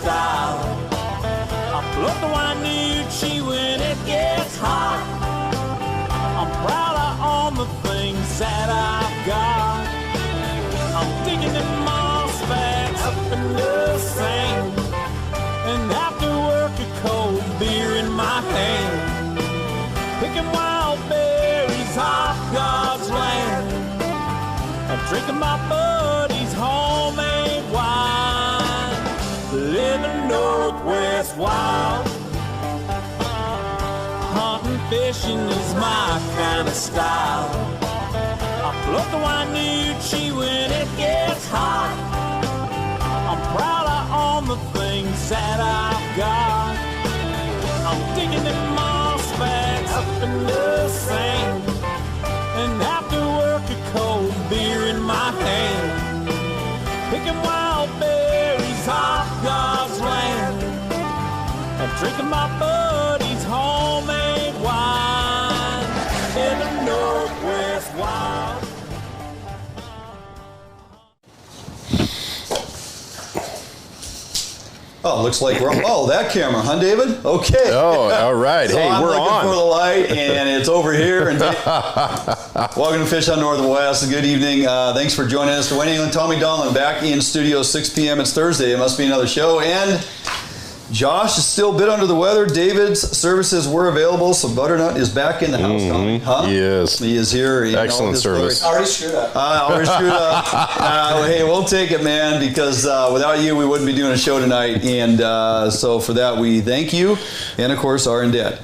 style. I float the Wainuchi when it gets hot. I'm proud of all the things that I've got. I'm digging the moss bags up in the sand, and after work a cold beer in my hand, picking wild berries off God's land. I'm drinking my buddy's homemade wine, living Northwest wild. Hunting, fishing is my kind of style. I float the Wainuchi when it gets hot. I'm proud of all the things that I've got. I'm digging them moss bags up in the sand, and after work a cold beer in my hand, picking wild berries off God's land, and drinking my buddy's homemade wine in the Northwest wild. Oh, looks like we're on. That camera, huh, David? Okay. Oh, all right. So hey, I'm we're looking on. for the light, and it's over here. And welcome to Fish on Northwest. Good evening. Thanks for joining us. Dwayne England, Tommy Donlan, back in studio, 6 p.m. It's Thursday. It must be another show. And Josh is still a bit under the weather. David's services were available, so Butternut is back in the house, Tommy. Huh? Yes. He is here. Excellent service. Already screwed up. Already screwed up. Hey, we'll take it, man, because without you, we wouldn't be doing a show tonight. And so for that, we thank you, and of course, are in debt.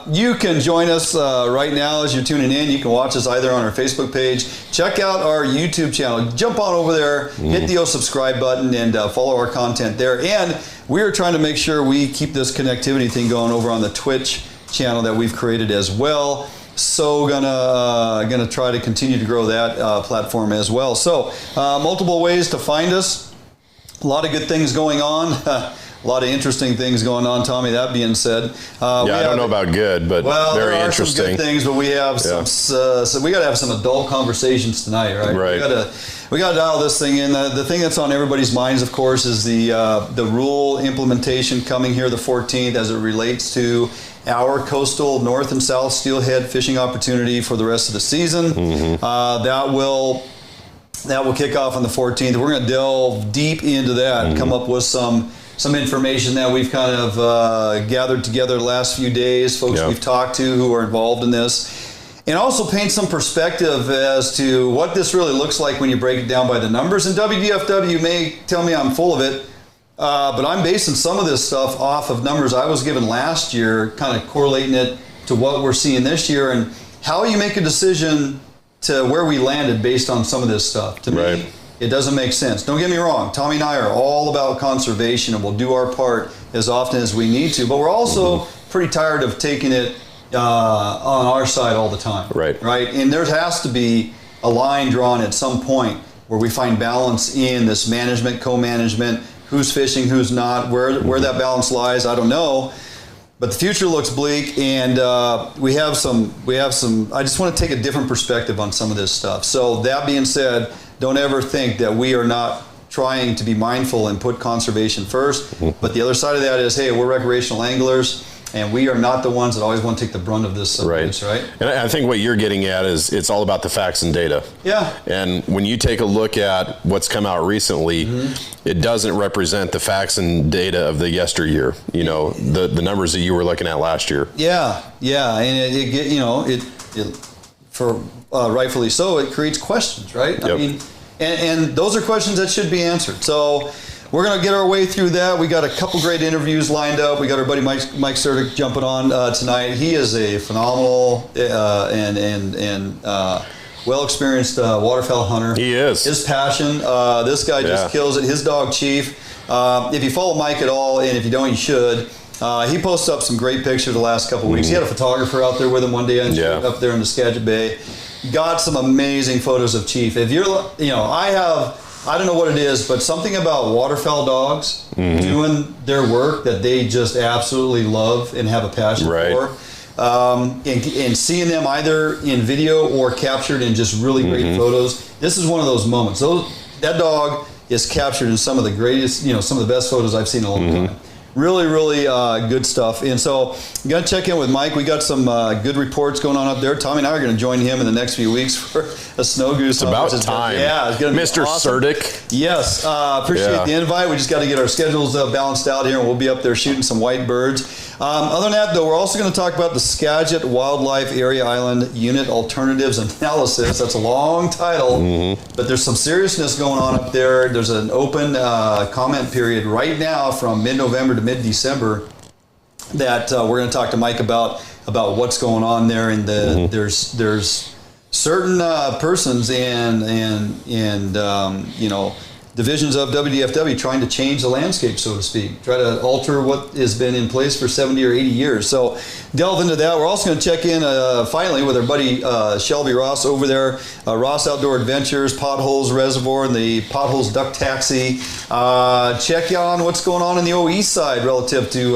You can join us right now as you're tuning in. You can watch us either on our Facebook page. Check out our YouTube channel. Jump on over there, hit the subscribe button, and follow our content there. And we are trying to make sure we keep this connectivity thing going over on the Twitch channel that we've created as well. So gonna try to continue to grow that platform as well. So multiple ways to find us. A lot of good things going on. A lot of interesting things going on, Tommy. That being said, I don't know about good, but very there are interesting. Some good things, but we have some. So we got to have some adult conversations tonight, right? Right. We got to dial this thing in. The thing that's on everybody's minds, of course, is the rule implementation coming here the 14th as it relates to our coastal north and south steelhead fishing opportunity for the rest of the season. That will kick off on the 14th. We're going to delve deep into that and come up with some information that we've kind of gathered together the last few days, folks we've talked to who are involved in this, and also paint some perspective as to what this really looks like when you break it down by the numbers. And WDFW may tell me I'm full of it, but I'm basing some of this stuff off of numbers I was given last year, kind of correlating it to what we're seeing this year, and how you make a decision to where we landed based on some of this stuff. To me, it doesn't make sense. Don't get me wrong. Tommy and I are all about conservation, and we'll do our part as often as we need to. But we're also pretty tired of taking it on our side all the time. Right. And there has to be a line drawn at some point where we find balance in this management, co-management, who's fishing, who's not, where that balance lies, I don't know. But the future looks bleak, and we have some. I just want to take a different perspective on some of this stuff. So that being said, don't ever think that we are not trying to be mindful and put conservation first. But the other side of that is, hey, we're recreational anglers, and we are not the ones that always want to take the brunt of this subject, right? And I think what you're getting at is it's all about the facts and data. Yeah. And when you take a look at what's come out recently, it doesn't represent the facts and data of the yesteryear. You know, the numbers that you were looking at last year. Yeah, and it for rightfully so, it creates questions, right? I mean, and those are questions that should be answered. So we're going to get our way through that. We got a couple great interviews lined up. We got our buddy Mike Surdyk jumping on tonight. He is a phenomenal and well-experienced waterfowl hunter. He is. His passion. This guy just kills it. His dog, Chief. If you follow Mike at all, and if you don't, you should. He posted up some great pictures the last couple of weeks. He had a photographer out there with him one day up there in the Skagit Bay. Got some amazing photos of Chief. If you're, I don't know what it is, but something about waterfowl dogs doing their work that they just absolutely love and have a passion for. And seeing them either in video or captured in just really great photos. This is one of those moments. That dog is captured in some of the greatest, some of the best photos I've seen in a long time. Really, really good stuff. And so I'm going to check in with Mike. We got some good reports going on up there. Tommy and I are going to join him in the next few weeks for a snow goose. It's about time. It's going to be Mr. awesome. Surdyk. Yes. Appreciate the invite. We just got to get our schedules balanced out here, and we'll be up there shooting some white birds. Other than that, though, we're also going to talk about the Skagit Wildlife Area Island Unit Alternatives Analysis. That's a long title, but there's some seriousness going on up there. There's an open comment period right now from mid-November to mid-December that we're going to talk to Mike about what's going on there. And there's certain persons and divisions of WDFW trying to change the landscape, so to speak, try to alter what has been in place for 70 or 80 years. So delve into that. We're also going to check in finally with our buddy Shelby Ross over there, Ross Outdoor Adventures, Potholes Reservoir, and the Potholes Duck Taxi. Check on what's going on in the east side relative to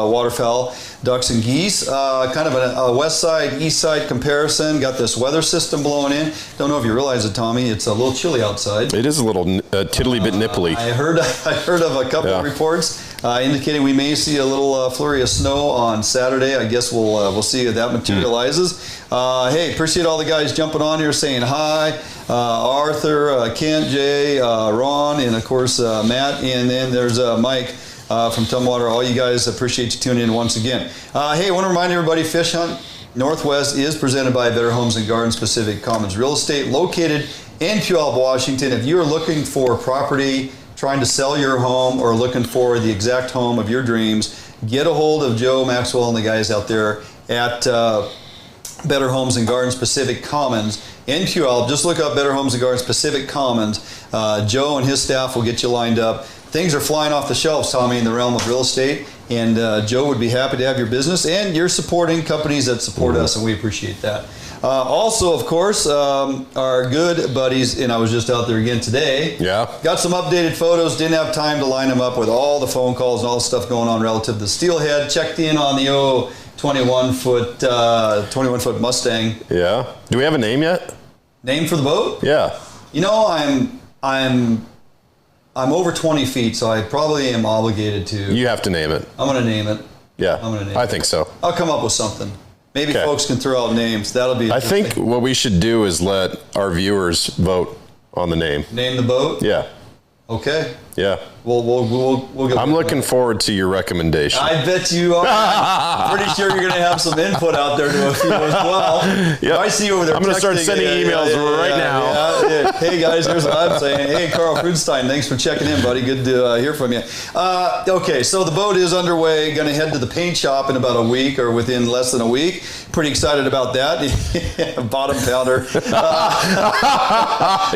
waterfowl, ducks and geese. Kind of a west side, east side comparison. Got this weather system blowing in. Don't know if you realize it, Tommy. It's a little chilly outside. It is a little tiddly bit nipply. I heard of a couple of reports indicating we may see a little flurry of snow on Saturday. I guess we'll see if that materializes. Hey, appreciate all the guys jumping on here saying hi. Arthur, Kent, Jay, Ron, and of course Matt, and then there's Mike from Tumwater. All you guys, appreciate you tuning in once again. Hey, I want to remind everybody, Fish Hunt Northwest is presented by Better Homes and Gardens Pacific Commons Real Estate, located in Puyallup, Washington. If you're looking for property, trying to sell your home, or looking for the exact home of your dreams, get a hold of Joe Maxwell and the guys out there at Better Homes and Gardens Pacific Commons in Puyallup. Just look up Better Homes and Gardens Pacific Commons. Joe and his staff will get you lined up. Things are flying off the shelves, Tommy, in the realm of real estate, and Joe would be happy to have your business, and you're supporting companies that support us, and we appreciate that. Also, of course, our good buddies, and I was just out there again today. Yeah. Got some updated photos. Didn't have time to line them up with all the phone calls and all the stuff going on relative to the steelhead. Checked in on the 21-foot Mustang. Yeah. Do we have a name yet? Name for the boat? Yeah. I'm over 20 feet, so I probably am obligated to. You have to name it. I'm going to name it. Yeah. I'm going to name it. I think so. I'll come up with something. Maybe folks can throw out names. That'll be. I think what we should do is let our viewers vote on the name. Name the boat? Yeah. Okay. Yeah. We'll get. I'm looking forward to your recommendation. I bet you are. I'm pretty sure you're going to have some input out there to a few as well. Yep. I see you over there. I'm going to start sending emails right now. Yeah. Hey guys, here's what I'm saying. Hey, Carl Frunstein, thanks for checking in, buddy. Good to hear from you. Okay, so the boat is underway. Going to head to the paint shop in about a week, or within less than a week. Pretty excited about that. Bottom pounder.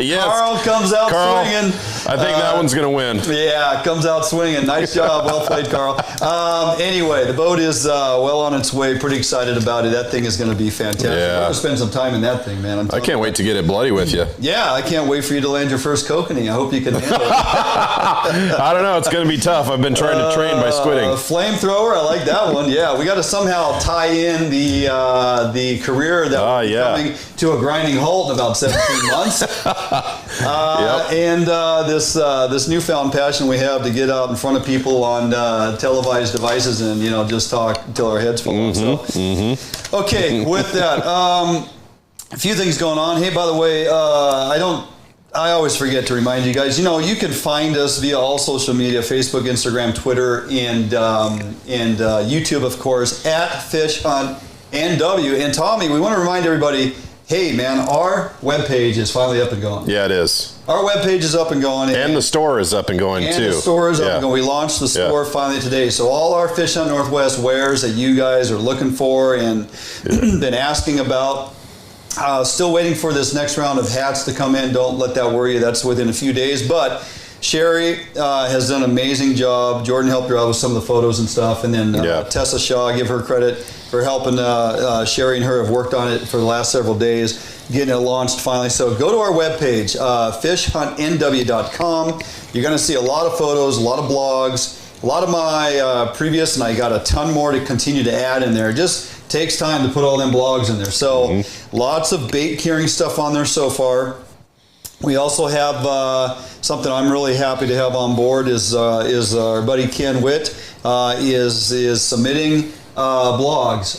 Yes. Carl comes out swinging. I think that one's going to win. Yeah, comes out swinging. Nice job. Well played, Carl. Anyway, the boat is well on its way. Pretty excited about it. That thing is going to be fantastic. Yeah. We're going to spend some time in that thing, man. I can't wait to get it bloody with you. Yeah, I can't wait for you to land your first kokanee. I hope you can handle it. I don't know. It's going to be tough. I've been trying to train by squidding. Flamethrower. I like that one. Yeah, we got to somehow tie in the career that we're coming to a grinding halt in about 17 months. And this newfound passion we have to get out in front of people on televised devices and just talk until our heads fall off. Okay, with that, a few things going on. Hey, by the way, I always forget to remind you guys. You can find us via all social media: Facebook, Instagram, Twitter, and YouTube, of course, at Fish Hunt NW. And Tommy, we want to remind everybody. Hey, man, our webpage is finally up and going. Yeah, it is. Our webpage is up and going. And the store is up and going, too. And the store is up and going. We launched the store finally today. So all our Fish Hunt Northwest wares that you guys are looking for and been asking about, still waiting for this next round of hats to come in. Don't let that worry you. That's within a few days. But Sherry has done an amazing job. Jordan helped her out with some of the photos and stuff. And then Tessa Shaw, give her credit for helping. Sherry and her have worked on it for the last several days, getting it launched finally. So go to our webpage, fishhuntnw.com. You're going to see a lot of photos, a lot of blogs, a lot of my previous, and I got a ton more to continue to add in there. It just takes time to put all them blogs in there. So lots of bait curing stuff on there so far. We also have something I'm really happy to have on board is our buddy Ken Witt is submitting blogs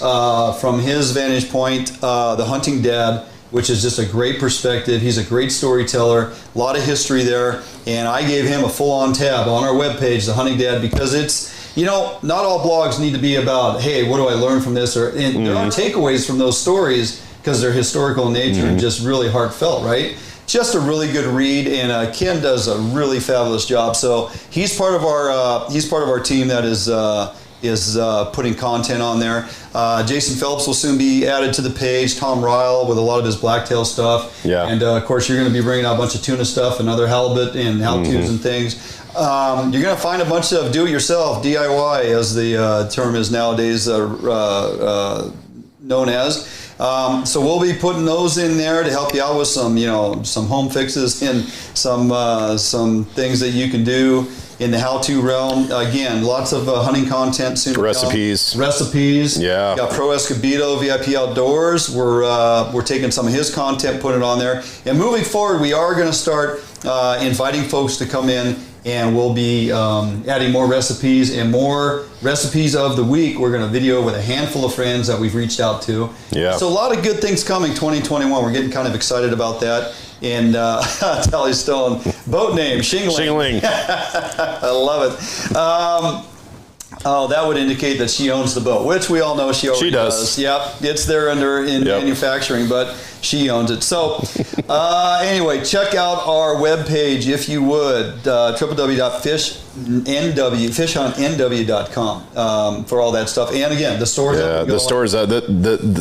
from his vantage point, The Hunting Dad, which is just a great perspective. He's a great storyteller, a lot of history there, and I gave him a full-on tab on our webpage, The Hunting Dad, because it's, you know, not all blogs need to be about, hey, what do I learn from this? There are takeaways from those stories because they're historical in nature and just really heartfelt, right? Just a really good read, and Ken does a really fabulous job. So he's part of our team that is putting content on there. Jason Phelps will soon be added to the page. Tom Ryle with a lot of his blacktail stuff. Yeah. And of course, you're going to be bringing out a bunch of tuna stuff and other halibut and how-tos and things. You're going to find a bunch of do-it-yourself, DIY, as the term is nowadays known as. So we'll be putting those in there to help you out with some, you know, some home fixes and some things that you can do in the how-to realm. Again, lots of hunting content soon. Recipes. Yeah. Got Pro Escobedo, VIP Outdoors. We're taking some of his content, putting it on there. And moving forward, we are going to start inviting folks to come in, and we'll be adding more recipes and more recipes of the week. We're going to video with a handful of friends that we've reached out to. Yeah. So a lot of good things coming 2021. We're getting kind of excited about that. And Tally Stone, boat name, Shingling. I love it. Oh, that would indicate that she owns the boat, which we all know she already does. Yep, it's there in manufacturing, but she owns it. So anyway, check out our webpage if you would, www.fishuntnw.com for all that stuff. And again, the stores. Yeah, the stores.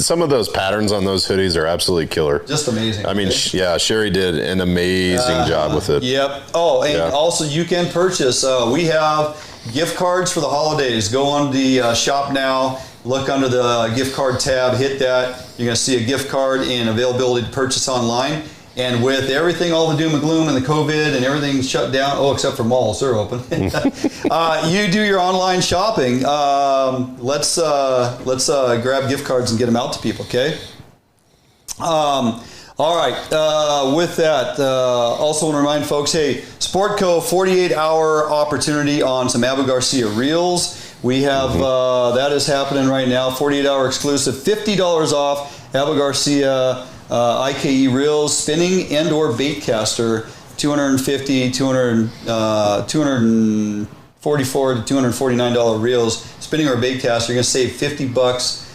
Some of those patterns on those hoodies are absolutely killer. Just amazing. I mean, Sherry did an amazing job with it. Yep. Oh, and also you can purchase. We have gift cards for the holidays. Go on the shop now, look under the gift card tab, hit that. You're going to see a gift card and availability to purchase online. And with everything, all the doom and gloom and the COVID and everything shut down, except for malls, they're open. You do your online shopping. Let's grab gift cards and get them out to people, okay? All right, with that, also want to remind folks, hey, SPORTCO 48-hour opportunity on some Abu Garcia reels. We have, that is happening right now, 48-hour exclusive, $50 off Abu Garcia IKE reels, spinning and or bait caster, $244 to $249 reels, spinning or bait caster. You're going to save $50.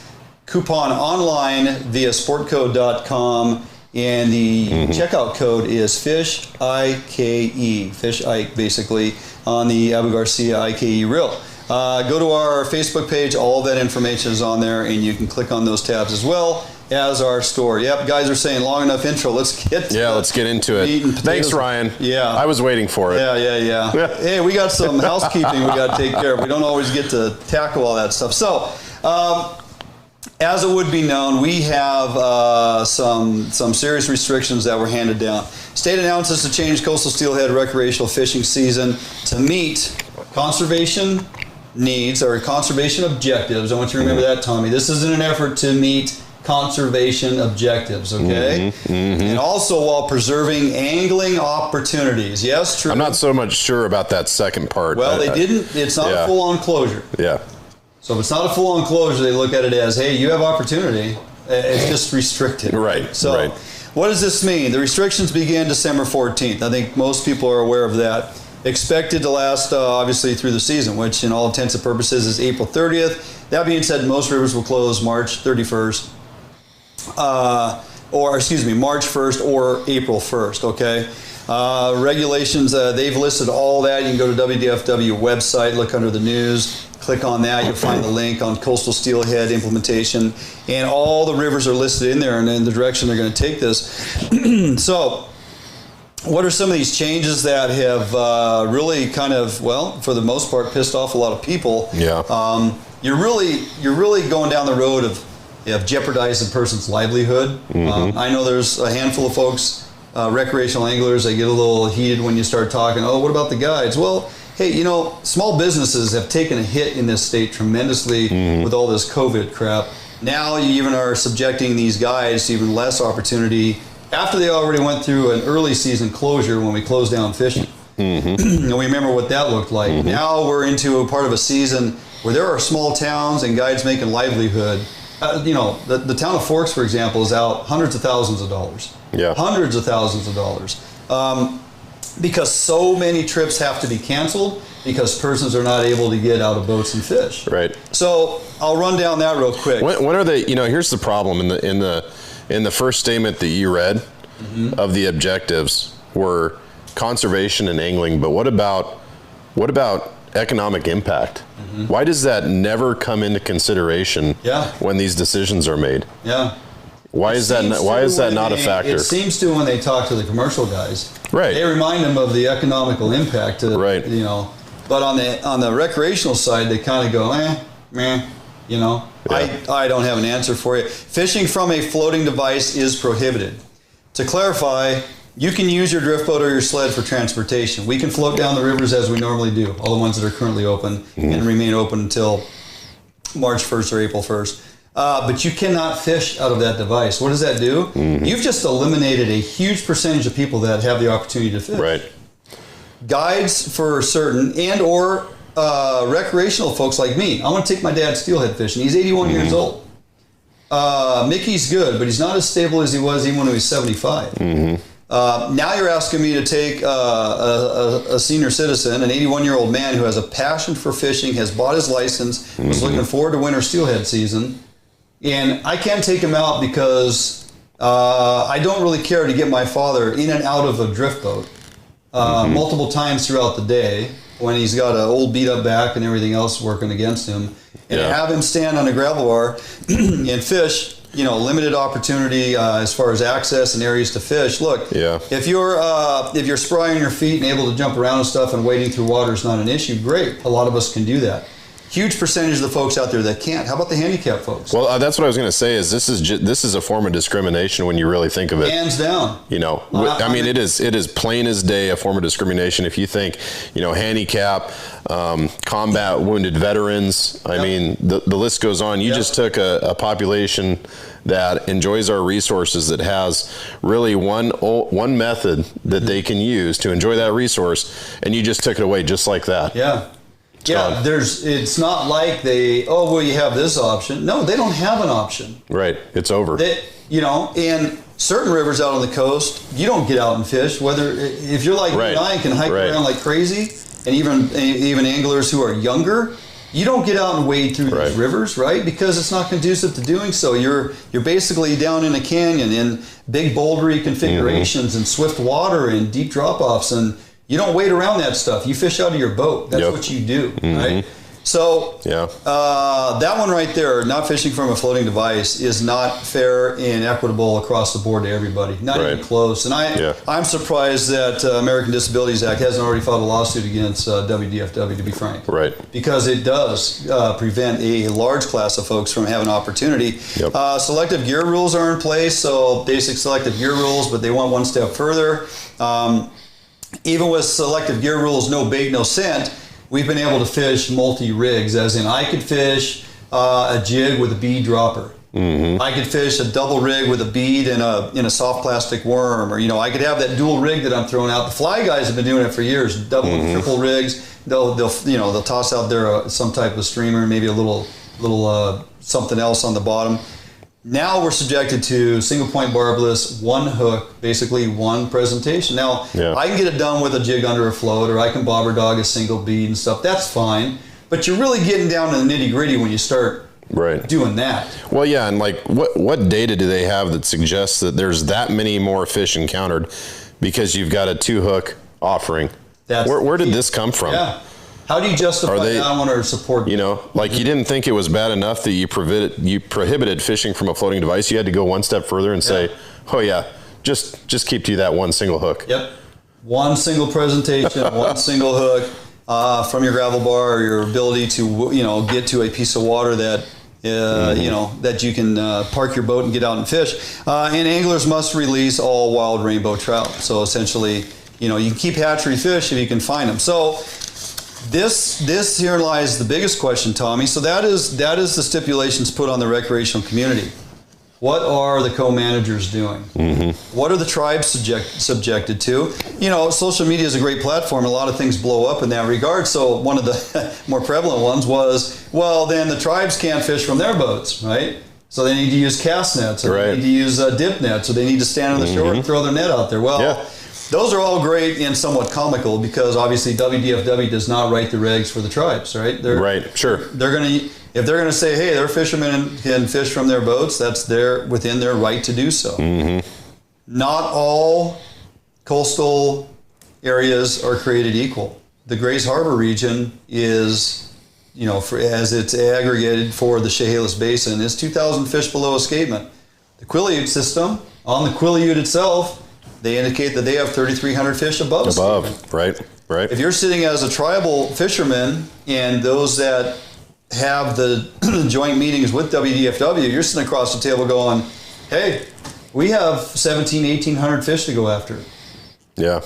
Coupon online via sportco.com. And the checkout code is FISH IKE, Fish Ike, basically, on the Abu Garcia IKE reel. Go to our Facebook page. All of that information is on there, and you can click on those tabs as well as our store. Yep, guys are saying long enough intro. Let's get into it. Thanks, Ryan. Yeah. I was waiting for it. Yeah. Hey, we got some housekeeping we got to take care of. We don't always get to tackle all that stuff. So, as it would be known, we have some serious restrictions that were handed down. State announces to change coastal steelhead recreational fishing season to meet conservation needs or conservation objectives. I want you to remember that, Tommy. This isn't an effort to meet conservation objectives, okay? And also while preserving angling opportunities. Yes, true. I'm not so much sure about that second part. Well, it's not a full-on closure. Yeah. So if it's not a full-on closure, they look at it as, hey, you have opportunity. It's just restricted. Right. So what does this mean? The restrictions begin December 14th. I think most people are aware of that. Expected to last, obviously, through the season, which in all intents and purposes is April 30th. That being said, most rivers will close March 31st. March 1st or April 1st, okay? Regulations, they've listed all that. You can go to WDFW website, look under the news. Click on that, you'll find the link on coastal steelhead implementation, and all the rivers are listed in there and in the direction they're going to take this. So, what are some of these changes that have really kind of, well, for the most part, pissed off a lot of people? Yeah. You're really going down the road of jeopardizing a person's livelihood. I know there's a handful of folks, recreational anglers, they get a little heated when you start talking, what about the guides? Well, hey, small businesses have taken a hit in this state tremendously with all this COVID crap. Now you even are subjecting these guys to even less opportunity after they already went through an early season closure when we closed down fishing. And we remember what that looked like. Now we're into a part of a season where there are small towns and guides making livelihood. The town of Forks, for example, is out hundreds of thousands of dollars. Yeah. Hundreds of thousands of dollars. Because so many trips have to be canceled because persons are not able to get out of boats and fish. Right. So I'll run down that real quick. When are they, here's the problem in the first statement that you read of the objectives were conservation and angling, but what about economic impact? Why does that never come into consideration when these decisions are made? Yeah. Why is that not a factor? It seems to when they talk to the commercial guys. Right. They remind them of the economical impact. Right. But on the recreational side, they kind of go, meh. I don't have an answer for you. Fishing from a floating device is prohibited. To clarify, you can use your drift boat or your sled for transportation. We can float down the rivers as we normally do, all the ones that are currently open and remain open until March 1st or April 1st. But you cannot fish out of that device. What does that do? You've just eliminated a huge percentage of people that have the opportunity to fish. Right. Guides for certain and or recreational folks like me. I want to take my dad steelhead fishing. He's 81 years old. Mickey's good, but he's not as stable as he was even when he was 75. Now you're asking me to take a senior citizen, an 81-year-old man who has a passion for fishing, has bought his license, was looking forward to winter steelhead season, and I can't take him out because I don't really care to get my father in and out of a drift boat multiple times throughout the day when he's got an old beat-up back and everything else working against him, and have him stand on a gravel bar and fish. Limited opportunity as far as access and areas to fish. Look, if you're spry on your feet and able to jump around and stuff and wading through water is not an issue, great. A lot of us can do that. Huge percentage of the folks out there that can't. How about the handicapped folks? Well, that's what I was going to say. Is this is a form of discrimination when you really think of it. Hands down. It is plain as day a form of discrimination. If you think, handicap, combat wounded veterans. I mean, the list goes on. You just took a population that enjoys our resources, that has really one method that they can use to enjoy that resource, and you just took it away just like that. Yeah. It's not like you have this option. No, they don't have an option. Right. It's over. And certain rivers out on the coast, you don't get out and fish. If you're like me and I can hike around like crazy, and even anglers who are younger, you don't get out and wade through these rivers, right? Because it's not conducive to doing so. You're basically down in a canyon in big bouldery configurations and swift water and deep drop-offs, and you don't wade around that stuff. You fish out of your boat. That's what you do, right? So that one right there, not fishing from a floating device, is not fair and equitable across the board to everybody. Not even close. And I'm surprised that American Disabilities Act hasn't already filed a lawsuit against WDFW, to be frank. Right. Because it does prevent a large class of folks from having opportunity. Selective gear rules are in place, so basic selective gear rules, but they went one step further. Even with selective gear rules, no bait, no scent, we've been able to fish multi-rigs, as in I could fish a jig with a bead dropper. I could fish a double rig with a bead and a soft plastic worm, or I could have that dual rig that I'm throwing out. The fly guys have been doing it for years, double and triple rigs. They'll toss out there some type of streamer, maybe a little something else on the bottom. Now we're subjected to single point barbless, one hook, basically one presentation. Now, I can get it done with a jig under a float, or I can bobber dog a single bead and stuff. That's fine. But you're really getting down to the nitty gritty when you start doing that. Well, yeah, and what data do they have that suggests that there's that many more fish encountered because you've got a two hook offering? Where did this come from? Yeah. How do you justify that one or support? You didn't think it was bad enough that you prohibited fishing from a floating device. You had to go one step further and say, oh yeah, just keep to that one single hook. Yep. One single presentation, one single hook from your gravel bar, or your ability to get to a piece of water that that you can park your boat and get out and fish. And anglers must release all wild rainbow trout. So essentially, you can keep hatchery fish if you can find them. So this here lies the biggest question, Tommy. So that is the stipulations put on the recreational community. What are the co-managers doing? What are the tribes subjected to? You know, social media is a great platform. A lot of things blow up in that regard. So one of the more prevalent ones was, well, then the tribes can't fish from their boats, right? So they need to use cast nets, or they need to use dip nets, or they need to stand on the shore and throw their net out there. Well, those are all great and somewhat comical because obviously WDFW does not write the regs for the tribes, right? They're going to, if they're going to say, hey, their fishermen can fish from their boats, that's within their right to do so. Not all coastal areas are created equal. The Grays Harbor region is, you know, as it's aggregated for the Chehalis Basin, is 2,000 fish below escapement. The Quileute system, on the Quileute itself, they indicate that they have 3,300 fish above escapement. Right. If you're sitting as a tribal fisherman and those that have the joint meetings with WDFW, you're sitting across the table going, hey, we have 1,800 fish to go after. Yeah.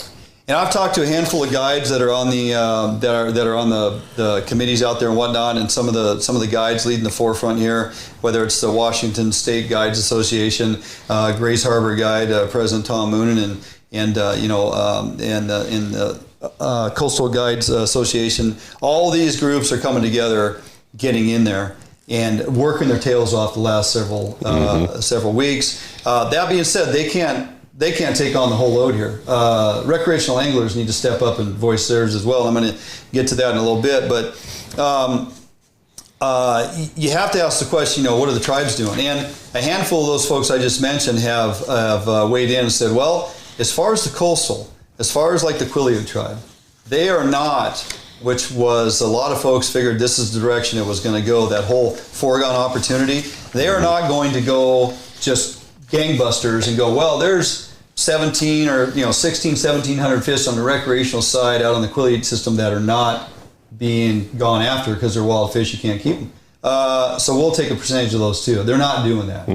And I've talked to a handful of guides that are on the that are on the committees out there and whatnot, and some of the guides leading the forefront here, whether it's the Washington State Guides Association, Grays Harbor Guide, President Tom Moonen, and the Coastal Guides Association. All these groups are coming together, getting in there and working their tails off the last several weeks. That being said, they can't take on the whole load here. Recreational anglers need to step up and voice theirs as well. I'm going to get to that in a little bit, but you have to ask the question, you know, what are the tribes doing? And a handful of those folks I just mentioned have weighed in and said, well, as far as the coastal, as far as like the Quileute tribe, they are not, which was a lot of folks figured this is the direction it was going to go, that whole foregone opportunity. They are not going to go just gangbusters and go, well, there's 17 or 1,700 fish on the recreational side out on the Quileute system that are not being gone after because they're wild fish, you can't keep them. So we'll take a percentage of those too. They're not doing that.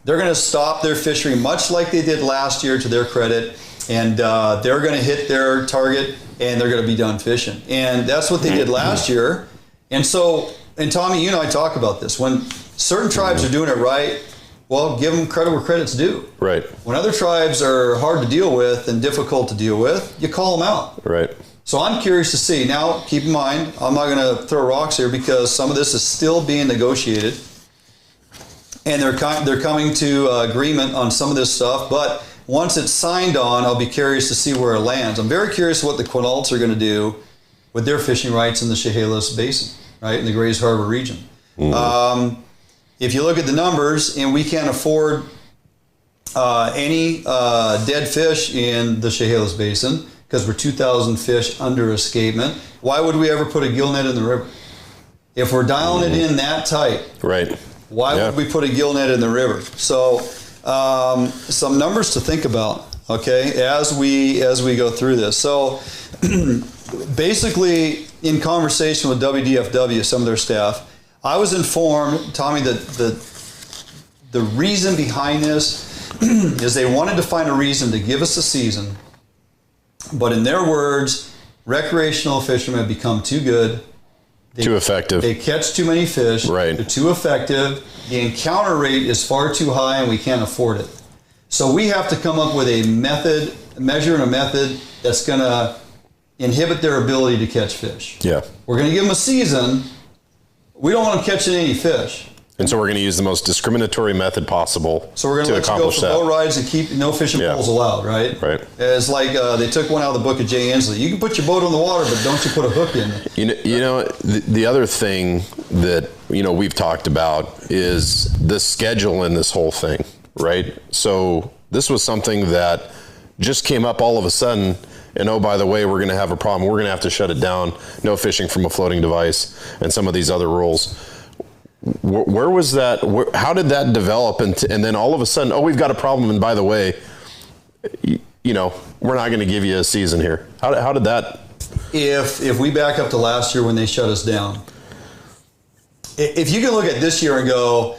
They're going to stop their fishery much like they did last year, to their credit, and they're going to hit their target and they're going to be done fishing. And that's what they did last year. And so, and Tommy, you and I talk about this. When certain tribes are doing it right, well, give them credit where credit's due. Right. When other tribes are hard to deal with and difficult to deal with, you call them out. Right. So I'm curious to see. Now, keep in mind, I'm not going to throw rocks here because some of this is still being negotiated. And they're coming to agreement on some of this stuff. But once it's signed on, I'll be curious to see where it lands. I'm very curious what the Quinaults are going to do with their fishing rights in the Chehalis Basin, right, in the Grays Harbor region. If you look at the numbers, and we can't afford any dead fish in the Chehalis Basin because we're 2,000 fish under escapement, why would we ever put a gill net in the river? If we're dialing it in that tight, right? Why would we put a gill net in the river? So some numbers to think about, okay, as we go through this. So basically, in conversation with WDFW, some of their staff, I was informed, Tommy, that the reason behind this is they wanted to find a reason to give us a season, but in their words, recreational fishermen have become too good. Too effective. They catch too many fish. Right. They're too effective. The encounter rate is far too high, and we can't afford it. So we have to come up with a method, a method that's going to inhibit their ability to catch fish. Yeah. We're going to give them a season. We don't want them catching any fish. And so we're going to use the most discriminatory method possible. So we're going to let you go for boat rides and keep no fishing poles allowed, right? Right. It's like they took one out of the book of Jay Inslee. You can put your boat on the water, but don't you put a hook in it. You know, the other thing that we've talked about is the schedule in this whole thing, right? So this was something that just came up all of a sudden. And oh, by the way, we're going to have a problem. We're going to have to shut it down. No fishing from a floating device and some of these other rules. Where was that? How did that develop? And then all of a sudden, oh, we've got a problem. And by the way, we're not going to give you a season here. How did that? If we back up to last year when they shut us down, if you can look at this year and go,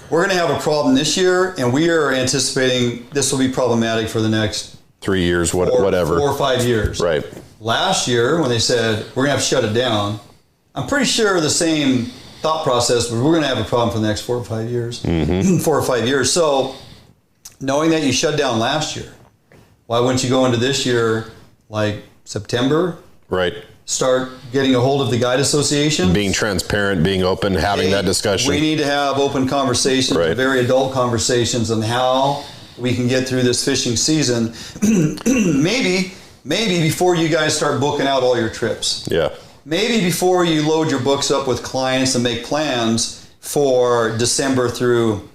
we're going to have a problem this year, and we are anticipating this will be problematic for the next 3 years, whatever. 4 or 5 years. Right. Last year, when they said we're going to have to shut it down, I'm pretty sure the same thought process was we're going to have a problem for the next 4 or 5 years. 4 or 5 years. So knowing that you shut down last year, why wouldn't you go into this year like September? Right. Start getting a hold of the guide association. Being transparent, being open, having that discussion. We need to have open conversations, very adult conversations on how we can get through this fishing season. maybe before you guys start booking out all your trips. Yeah. Maybe before you load your books up with clients and make plans for December through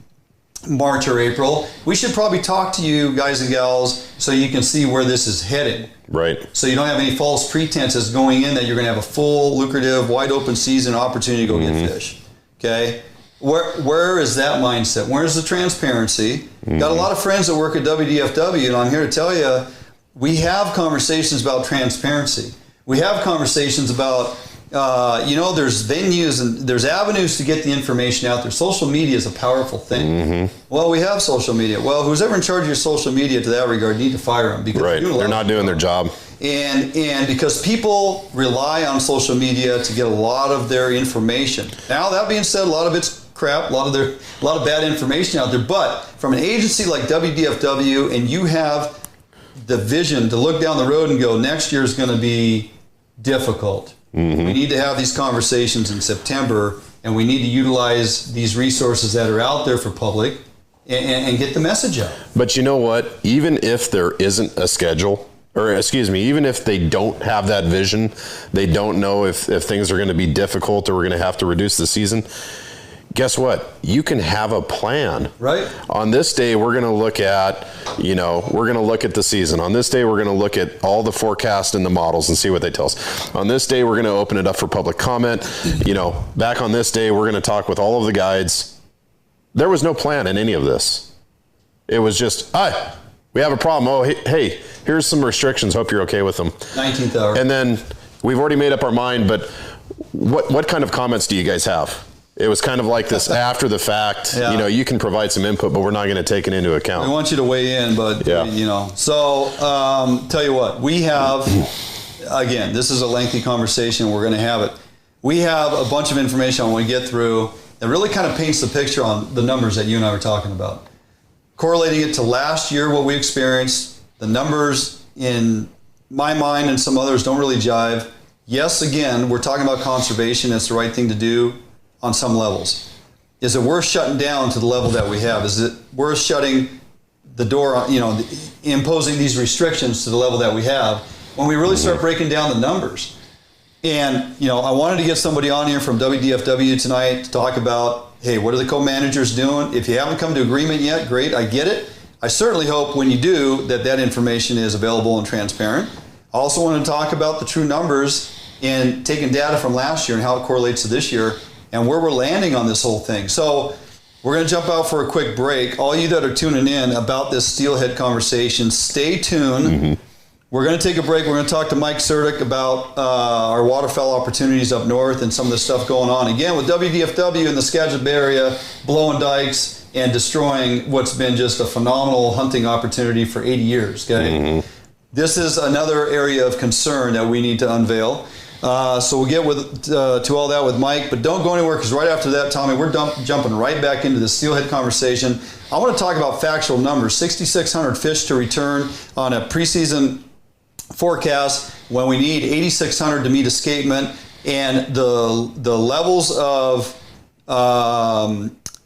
March or April, we should probably talk to you guys and gals so you can see where this is headed. Right. So you don't have any false pretenses going in that you're going to have a full, lucrative, wide open season opportunity to go get fish. Okay? Where is that mindset? Where's the transparency? Got a lot of friends that work at WDFW, and I'm here to tell you, we have conversations about transparency. We have conversations about, there's venues and there's avenues to get the information out there. Social media is a powerful thing. Well, we have social media. Well, who's ever in charge of your social media to that regard, you need to fire them. Because they're not doing their job. And because people rely on social media to get a lot of their information. Now, that being said, a lot of it's crap, a lot of bad information out there. But from an agency like WDFW, and you have the vision to look down the road and go, next year is going to be difficult. We need to have these conversations in September, and we need to utilize these resources that are out there for public and get the message out. But you know what? Even if there isn't a schedule, or excuse me, even if they don't have that vision, they don't know if things are going to be difficult or we're going to have to reduce the season, guess what? You can have a plan. Right. On this day, we're going to look at, the season. On this day, we're going to look at all the forecasts and the models and see what they tell us. On this day, we're going to open it up for public comment. Back on this day, we're going to talk with all of the guides. There was no plan in any of this. It was just, we have a problem. Oh, hey, here's some restrictions. Hope you're okay with them. 19th hour. And then we've already made up our mind, but what kind of comments do you guys have? It was kind of like this after the fact, you can provide some input, but we're not going to take it into account. We want you to weigh in, but, So, tell you what, we have, again, this is a lengthy conversation. We're going to have it. We have a bunch of information I want to get through that really kind of paints the picture on the numbers that you and I were talking about. Correlating it to last year, what we experienced, the numbers in my mind and some others don't really jive. Yes, again, we're talking about conservation. It's the right thing to do on some levels. Is it worth shutting down to the level that we have? Is it worth shutting the door, imposing these restrictions to the level that we have when we really start breaking down the numbers? And, I wanted to get somebody on here from WDFW tonight to talk about, hey, what are the co-managers doing? If you haven't come to agreement yet, great, I get it. I certainly hope when you do that information is available and transparent. I also want to talk about the true numbers and taking data from last year and how it correlates to this year and where we're landing on this whole thing. So we're going to jump out for a quick break. All you that are tuning in about this steelhead conversation, stay tuned. We're going to take a break. We're going to talk to Mike Surdyk about our waterfowl opportunities up north and some of the stuff going on. Again, with WDFW in the Skagit Bay area, blowing dikes and destroying what's been just a phenomenal hunting opportunity for 80 years. Okay? This is another area of concern that we need to unveil. So we'll get to all that with Mike, but don't go anywhere, because right after that, Tommy, we're jumping right back into the steelhead conversation. I want to talk about factual numbers. 6,600 fish to return on a preseason forecast when we need 8,600 to meet escapement, and the levels of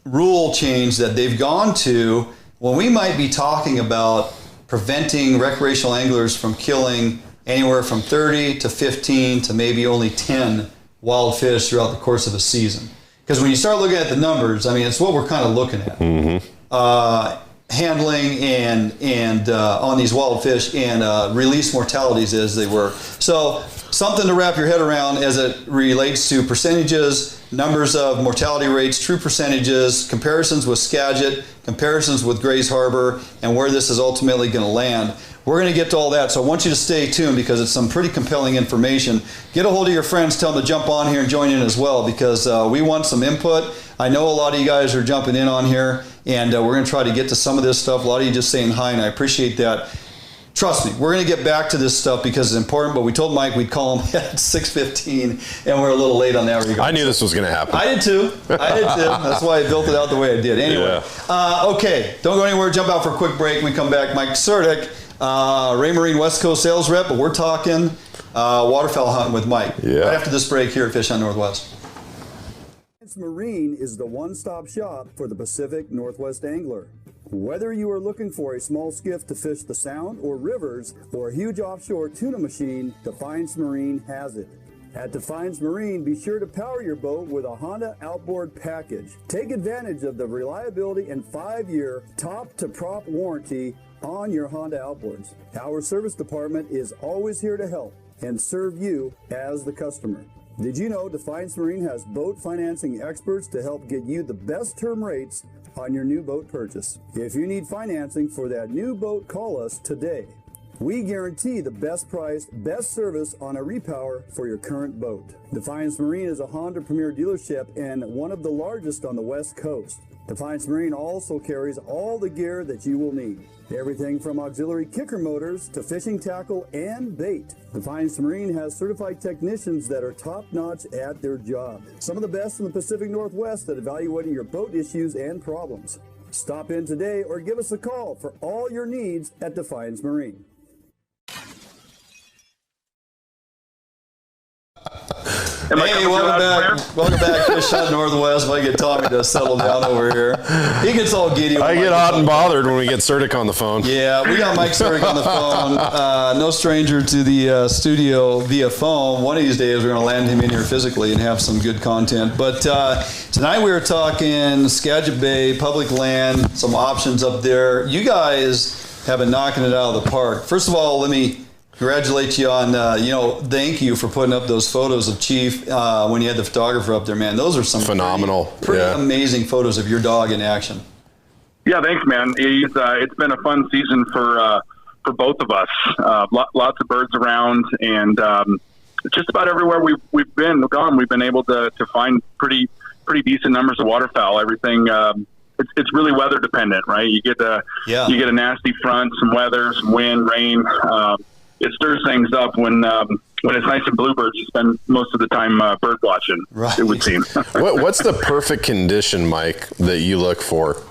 rule change that they've gone to when we might be talking about preventing recreational anglers from killing anywhere from 30 to 15 to maybe only 10 wild fish throughout the course of a season. Because when you start looking at the numbers, it's what we're kind of looking at. Handling and on these wild fish and release mortalities as they were. So something to wrap your head around as it relates to percentages, numbers of mortality rates, true percentages, comparisons with Skagit, comparisons with Grays Harbor, and where this is ultimately going to land. We're going to get to all that, so I want you to stay tuned because it's some pretty compelling information. Get a hold of your friends, tell them to jump on here and join in as well, because we want some input. I know a lot of you guys are jumping in on here, and we're going to try to get to some of this stuff. A lot of you just saying hi, and I appreciate that. trust me, we're going to get back to this stuff because it's important, but we told Mike we'd call him at 6:15, and we're a little late on that regard. I knew this was going to happen. I did too. That's why I built it out the way I did. Anyway, okay, don't go anywhere. Jump out for a quick break. When we come back, Mike Surdyk, Raymarine West Coast sales rep, but we're talking waterfowl hunting with Mike. Right after this break here at Fish Hunt Northwest. Marine is the one-stop shop for the Pacific Northwest angler. Whether you are looking for a small skiff to fish the Sound or rivers or a huge offshore tuna machine, Defiance Marine has it. At Defiance Marine, be sure to power your boat with a Honda outboard package. Take advantage of the reliability and 5-year top-to-prop warranty on your Honda outboards. Our service department is always here to help and serve you as the customer. Did you know Defiance Marine has boat financing experts to help get you the best term rates on your new boat purchase? If you need financing for that new boat, call us today. We guarantee the best price, best service on a repower for your current boat. Defiance Marine is a Honda Premier dealership and one of the largest on the West Coast. Defiance Marine also carries all the gear that you will need. Everything from auxiliary kicker motors to fishing tackle and bait. Defiance Marine has certified technicians that are top-notch at their job. Some of the best in the Pacific Northwest at evaluating your boat issues and problems. Stop in today or give us a call for all your needs at Defiance Marine. Hey, welcome back. Welcome back to Fish Hunt Northwest. If I get Tommy to settle down over here. He gets all giddy. I get hot and bothered when we get Surdyk on the phone. Yeah, we got Mike Surdyk on the phone. No stranger to the studio via phone. One of these days we're going to land him in here physically and have some good content. But tonight we were talking Skagit Bay, public land, some options up there. You guys have been knocking it out of the park. First of all, let me congratulate you on, thank you for putting up those photos of Chief when you had the photographer up there, man. Those are some phenomenal, pretty amazing photos of your dog in action. Yeah, thanks, man. It's been a fun season for both of us. Lots of birds around, and just about everywhere we've been able to find pretty decent numbers of waterfowl. Everything. It's really weather dependent, right? You get a nasty front, some weather, some wind, rain. It stirs things up when it's nice and bluebirds. You spend most of the time bird watching. Right. It would seem. What's the perfect condition, Mike, that you look for?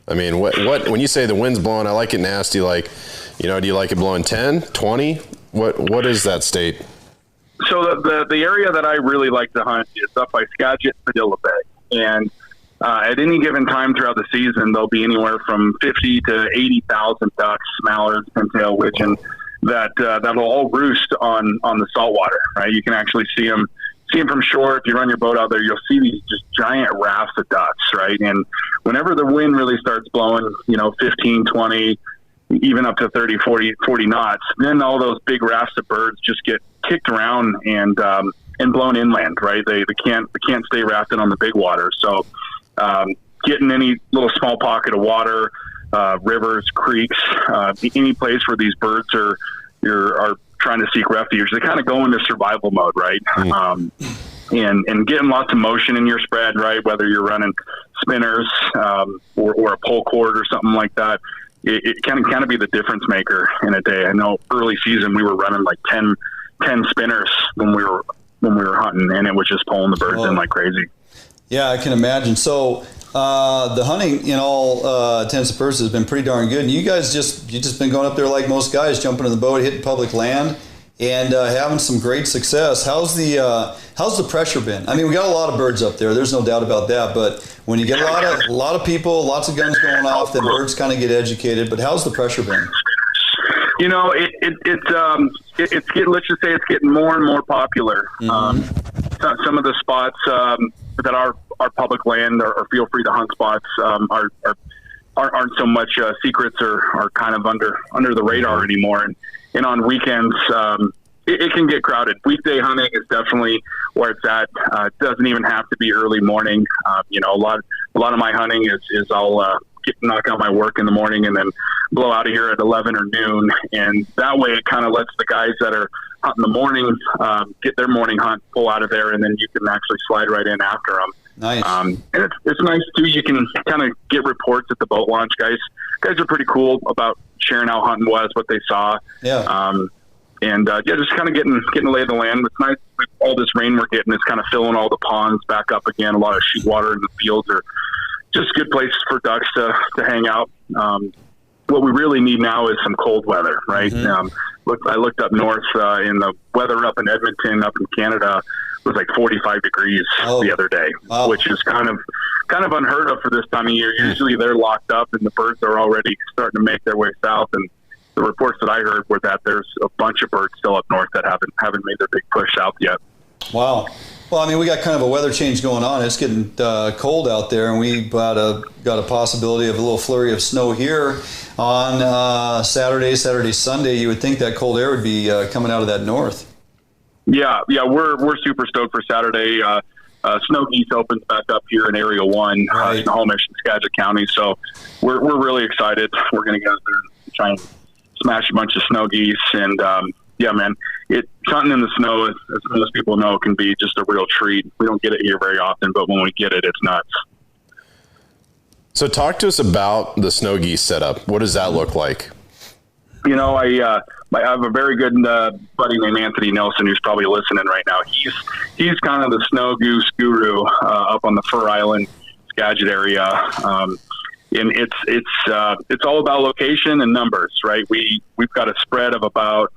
I mean, what when you say the wind's blowing, I like it nasty. Like, do you like it blowing 10, 20? What is that state? So the area that I really like to hunt is up by Skagit, Padilla Bay, and at any given time throughout the season, there'll be anywhere from 50 to 80,000 ducks, mallards, pintail, widgeon. That'll all roost on the saltwater, right? You can actually see them from shore. If you run your boat out there, you'll see these just giant rafts of ducks, right? And whenever the wind really starts blowing, 15, 20, even up to 30, 40 knots, then all those big rafts of birds just get kicked around and blown inland, right? They can't stay rafted on the big water. So getting any little small pocket of water, rivers, creeks, any place where these birds are trying to seek refuge, they kind of go into survival mode, right? And getting lots of motion in your spread, right? Whether you're running spinners or a pole cord or something like that, it can kind of be the difference maker in a day. I know early season we were running like 10 spinners when we were hunting, and it was just pulling the birds in like crazy. Yeah, I can imagine. So the hunting, in all intents and purposes, has been pretty darn good. And you guys you just been going up there like most guys, jumping in the boat, hitting public land, and having some great success. How's the pressure been? I mean, we got a lot of birds up there. There's no doubt about that. But when you get a lot of people, lots of guns going off, then birds kind of get educated. But how's the pressure been? It's getting, let's just say it's getting more and more popular. Mm-hmm. Some of the spots that are public land or feel free to hunt spots aren't so much secrets or are kind of under the radar anymore. And on weekends, it can get crowded. Weekday hunting is definitely where it's at. It doesn't even have to be early morning. A lot of my hunting is I'll knock out my work in the morning and then blow out of here at 11 or noon. And that way it kind of lets the guys that are hunting the morning get their morning hunt, pull out of there, and then you can actually slide right in after them. Nice. And it's nice too. You can kind of get reports at the boat launch. Guys are pretty cool about sharing how hunting was, what they saw. Yeah. Just kind of getting the lay of the land. It's nice with all this rain we're getting. It's kind of filling all the ponds back up again. A lot of sheet water in the fields are just good places for ducks to hang out. What we really need now is some cold weather, right? I looked up north in the weather up in Edmonton, up in Canada, was like 45 degrees the other day, which is kind of unheard of for this time of year. Usually they're locked up and the birds are already starting to make their way south. And the reports that I heard were that there's a bunch of birds still up north that haven't made their big push south yet. Wow. Well, I mean, we got kind of a weather change going on. It's getting cold out there, and we got a possibility of a little flurry of snow here on Saturday, Sunday. You would think that cold air would be coming out of that north. Yeah, we're super stoked for Saturday. Snow Geese opens back up here in Area 1 in Homish and Skagit County, so we're really excited. We're going to go out there and try and smash a bunch of snow geese, and man, hunting in the snow, as most people know, can be just a real treat. We don't get it here very often, but when we get it, it's nuts. So talk to us about the snow geese setup. What does that look like? You know, I have a very good buddy named Anthony Nelson who's probably listening right now. He's kind of the snow goose guru up on the Fur Island, Skagit area. And it's all about location and numbers, right? We've got a spread of about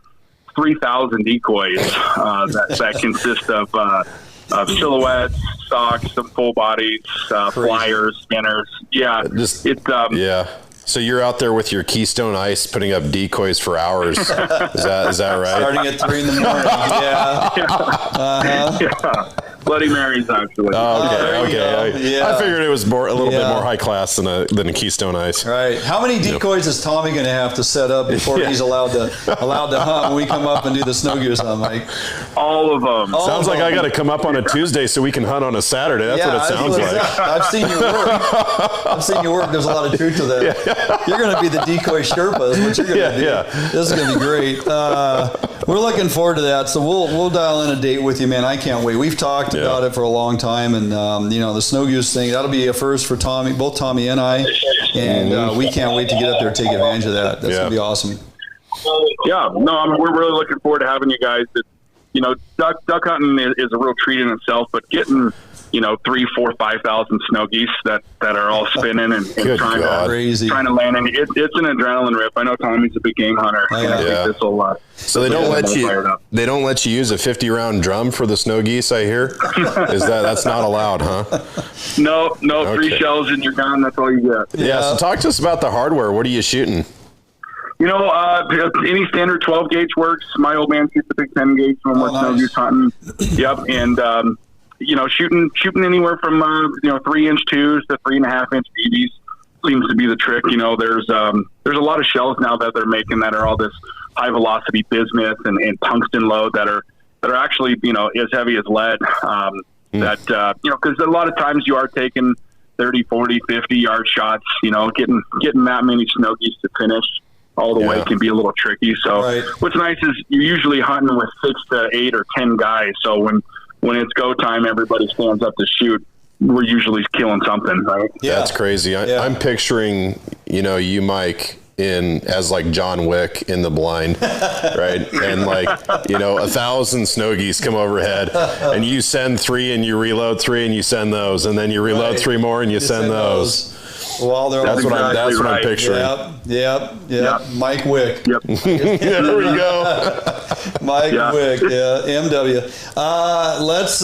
3,000 decoys that consist of silhouettes, socks, some full bodies, flyers, spinners. Yeah, So you're out there with your Keystone Ice putting up decoys for hours. Is that right? Starting at 3 in the morning. Yeah. Bloody Marys, actually. Okay. I figured it was a little bit more high class than a Keystone Ice. Right. How many decoys is Tommy going to have to set up before he's allowed to hunt when we come up and do the snow goose hunt, Mike? All of them. Sounds like I got to come up on a Tuesday so we can hunt on a Saturday. That's what it sounds like. I've seen your work. There's a lot of truth to that. Yeah. You're going to be the decoy Sherpa is what you're going to be. Yeah. This is going to be great. We're looking forward to that. So we'll dial in a date with you, man. I can't wait. We've talked about it for a long time, and the snow goose thing, that'll be a first for both Tommy and I, and we can't wait to get up there and take advantage of that. That's gonna be awesome. Yeah, no, we're really looking forward to having you guys. Duck hunting is a real treat in itself, but getting 3,000, 4,000, 5,000 snow geese that are all spinning and trying to land in. It's an adrenaline rip. I know Tommy's a big game hunter. And I think this will. So they don't let you use a 50-round drum for the snow geese, I hear. That's not allowed, huh? No, okay. 3 shells and you're gone. That's all you get. Yeah. So talk to us about the hardware. What are you shooting? Any standard 12 gauge works. My old man shoots a big 10 gauge when we're snow goose hunting. Yep, and shooting anywhere from 3-inch 2s to 3.5-inch BBs seems to be the trick. There's a lot of shells now that they're making that are all this high velocity bismuth and tungsten load that are actually as heavy as lead. Because a lot of times you are taking 30, 40, 50 yard shots. Getting that many snow geese to finish all the way can be a little tricky. So what's nice is you're usually hunting with 6 to 8 or 10 guys. So when it's go time, everybody stands up to shoot. We're usually killing something, right? Yeah, that's crazy. I'm picturing, you, Mike, as like John Wick in The Blind, right? And 1,000 snow geese come overhead, and you send 3 and you reload 3 and you send those, and then you reload 3 more and you send those. Well, that's what I'm picturing. Yep. Mike Wick. Yep. There we go. Mike Wick. Yeah. MW. Let's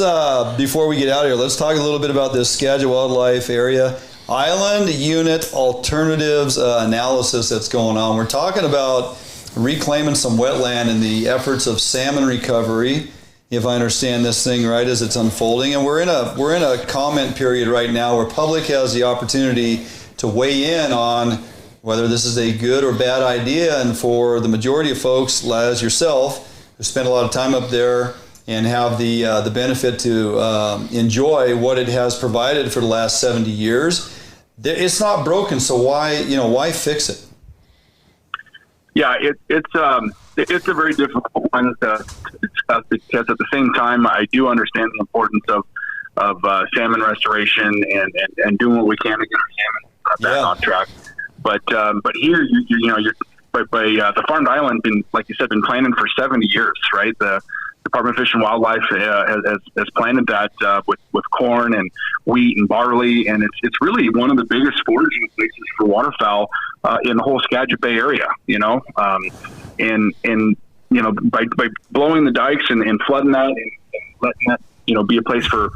before we get out of here, let's talk a little bit about this Skagit Wildlife Area Island Unit Alternatives analysis that's going on. We're talking about reclaiming some wetland in the efforts of salmon recovery, if I understand this thing right, as it's unfolding. And we're in a comment period right now where public has the opportunity to weigh in on whether this is a good or bad idea. And for the majority of folks, as yourself, who spend a lot of time up there and have the benefit to enjoy what it has provided for the last 70 years, it's not broken. So why fix it? Yeah, it's a very difficult one to discuss because at the same time, I do understand the importance of salmon restoration and doing what we can to get our salmon back on track. But here, the farmed island, been, like you said, been planted for 70 years, right? The Department of Fish and Wildlife has planted that with corn and wheat and barley, and it's really one of the biggest foraging places for waterfowl in the whole Skagit Bay area. And by blowing the dikes and flooding that and letting that be a place for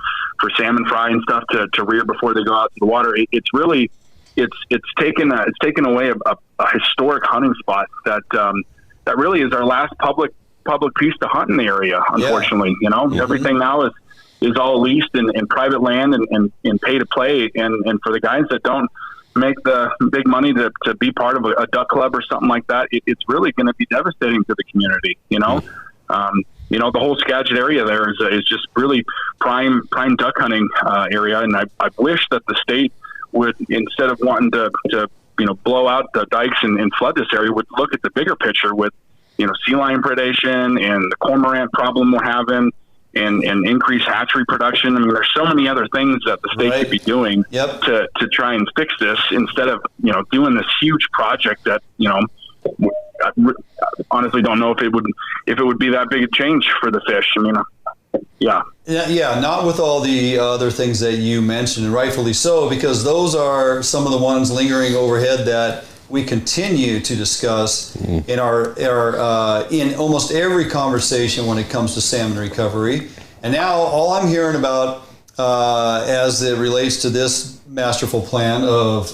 salmon fry and stuff to rear before they go out to the water, it's taken away a historic hunting spot that really is our last public piece to hunt in the area. Unfortunately, everything now is all leased and private land and pay to play, and for the guys that don't make the big money to be part of a duck club or something like that, it's really going to be devastating to the community. The whole Skagit area there is just really prime duck hunting area, and I wish that the state would, instead of wanting to blow out the dikes and flood this area, would look at the bigger picture with sea lion predation and the cormorant problem we're having, and increase hatchery production. I mean, there's so many other things that the state could be doing to try and fix this, instead of doing this huge project that I honestly don't know if it would be that big a change for the fish. I mean, yeah, not with all the other things that you mentioned, and rightfully so, because those are some of the ones lingering overhead that we continue to discuss in our in almost every conversation when it comes to salmon recovery. And now all I'm hearing about as it relates to this masterful plan of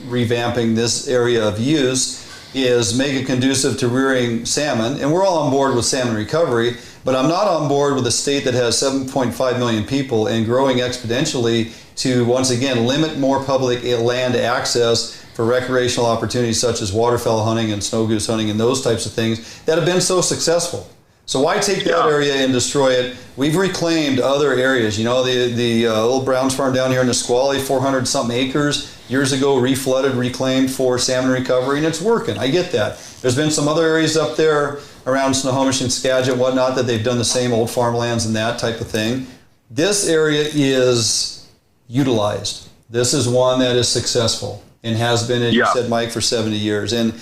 revamping this area of use is make it conducive to rearing salmon. And we're all on board with salmon recovery, but I'm not on board with a state that has 7.5 million people and growing exponentially to, once again, limit more public land access for recreational opportunities such as waterfowl hunting and snow goose hunting and those types of things that have been so successful. So why take that area and destroy it? We've reclaimed other areas. The old Brown's Farm down here in Nisqually, 400-something acres, years ago reflooded, reclaimed for salmon recovery, and it's working. I get that. There's been some other areas up there around Snohomish and Skagit and whatnot that they've done the same, old farmlands and that type of thing. This area is utilized. This is one that is successful and has been, as you said, Mike, for 70 years. And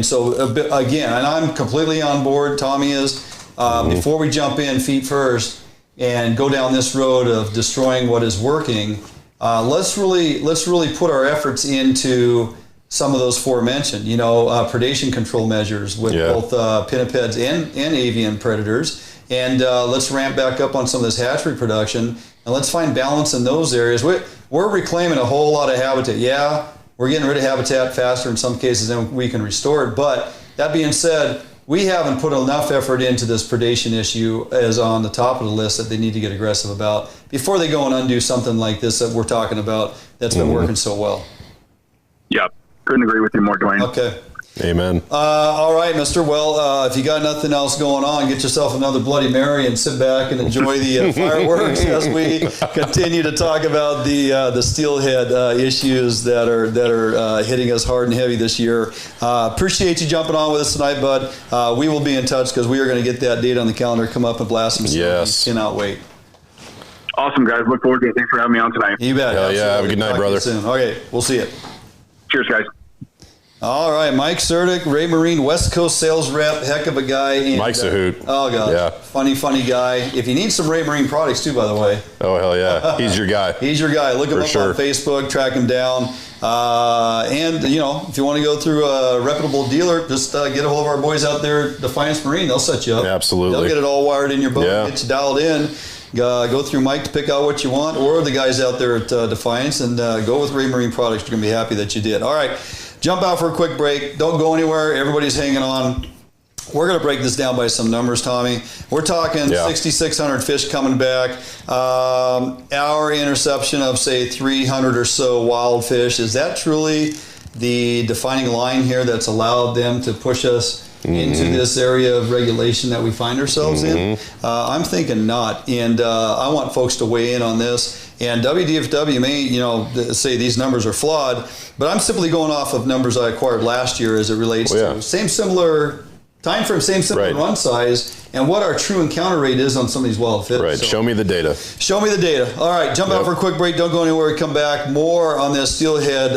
so, again, and I'm completely on board, Tommy is, before we jump in feet first and go down this road of destroying what is working, let's really put our efforts into some of those forementioned, predation control measures with both pinnipeds and avian predators. And let's ramp back up on some of this hatchery production, and let's find balance in those areas. We're reclaiming a whole lot of habitat. Yeah, we're getting rid of habitat faster in some cases than we can restore it. But that being said, we haven't put enough effort into this predation issue as on the top of the list that they need to get aggressive about before they go and undo something like this that we're talking about that's been working so well. Yeah, couldn't agree with you more, Dwayne. Okay. Amen. All right, mister. Well, if you got nothing else going on, get yourself another Bloody Mary and sit back and enjoy the fireworks as we continue to talk about the steelhead issues that are hitting us hard and heavy this year. Appreciate you jumping on with us tonight, bud. We will be in touch because we are going to get that date on the calendar, come up and blast some. Yes. Cannot wait. Awesome, guys. Look forward to it. Thanks for having me on tonight. You bet. Hell yeah. Have a good night, brother. Soon. Okay, we'll see you. Cheers, guys. All right, Mike Surdyk, Ray Marine, West Coast sales rep, heck of a guy. And, Mike's a hoot. Oh, God. Yeah. Funny guy. If you need some Ray Marine products, too, by the way. Oh, hell yeah. He's your guy. He's your guy. Look him up on Facebook, track him down. And, if you want to go through a reputable dealer, just get a hold of our boys out there at Defiance Marine. They'll set you up. Absolutely. They'll get it all wired in your boat, get you dialed in. Go through Mike to pick out what you want, or the guys out there at Defiance, and go with Ray Marine products. You're going to be happy that you did. All right. Jump out for a quick break. Don't go anywhere. Everybody's hanging on. We're going to break this down by some numbers, Tommy. We're talking 6,600 fish coming back. Our interception of, say, 300 or so wild fish. Is that truly the defining line here that's allowed them to push us into this area of regulation that we find ourselves in? I'm thinking not. And I want folks to weigh in on this. And WDFW may, say these numbers are flawed, but I'm simply going off of numbers I acquired last year as it relates to similar time frame, similar run size, and what our true encounter rate is on some of these wild fish. Right. So, show me the data. Show me the data. All right, jump out for a quick break. Don't go anywhere. We come back. More on this steelhead,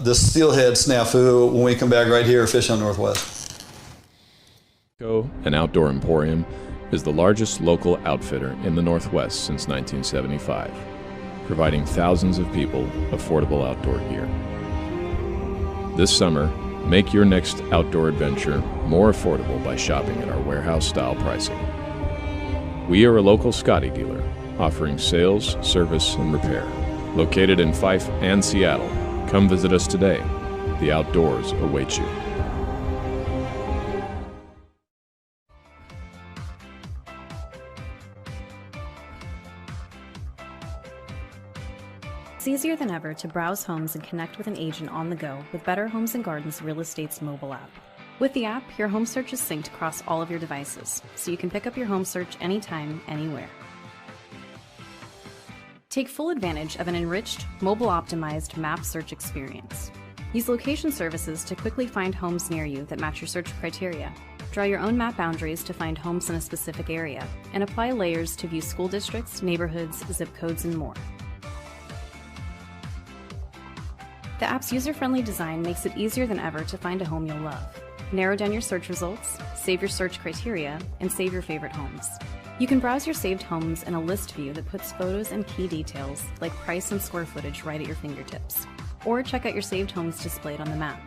snafu when we come back right here, Fish on Northwest. An Outdoor Emporium is the largest local outfitter in the Northwest since 1975, providing thousands of people affordable outdoor gear. This summer, make your next outdoor adventure more affordable by shopping at our warehouse-style pricing. We are a local Scotty dealer, offering sales, service, and repair. Located in Fife and Seattle, come visit us today. The outdoors await you. It's easier than ever to browse homes and connect with an agent on the go with Better Homes and Gardens Real Estate's mobile app. With the app, your home search is synced across all of your devices, so you can pick up your home search anytime, anywhere. Take full advantage of an enriched, mobile-optimized map search experience. Use location services to quickly find homes near you that match your search criteria. Draw your own map boundaries to find homes in a specific area, and apply layers to view school districts, neighborhoods, zip codes, and more. The app's user-friendly design makes it easier than ever to find a home you'll love. Narrow down your search results, save your search criteria, and save your favorite homes. You can browse your saved homes in a list view that puts photos and key details like price and square footage right at your fingertips. Or check out your saved homes displayed on the map.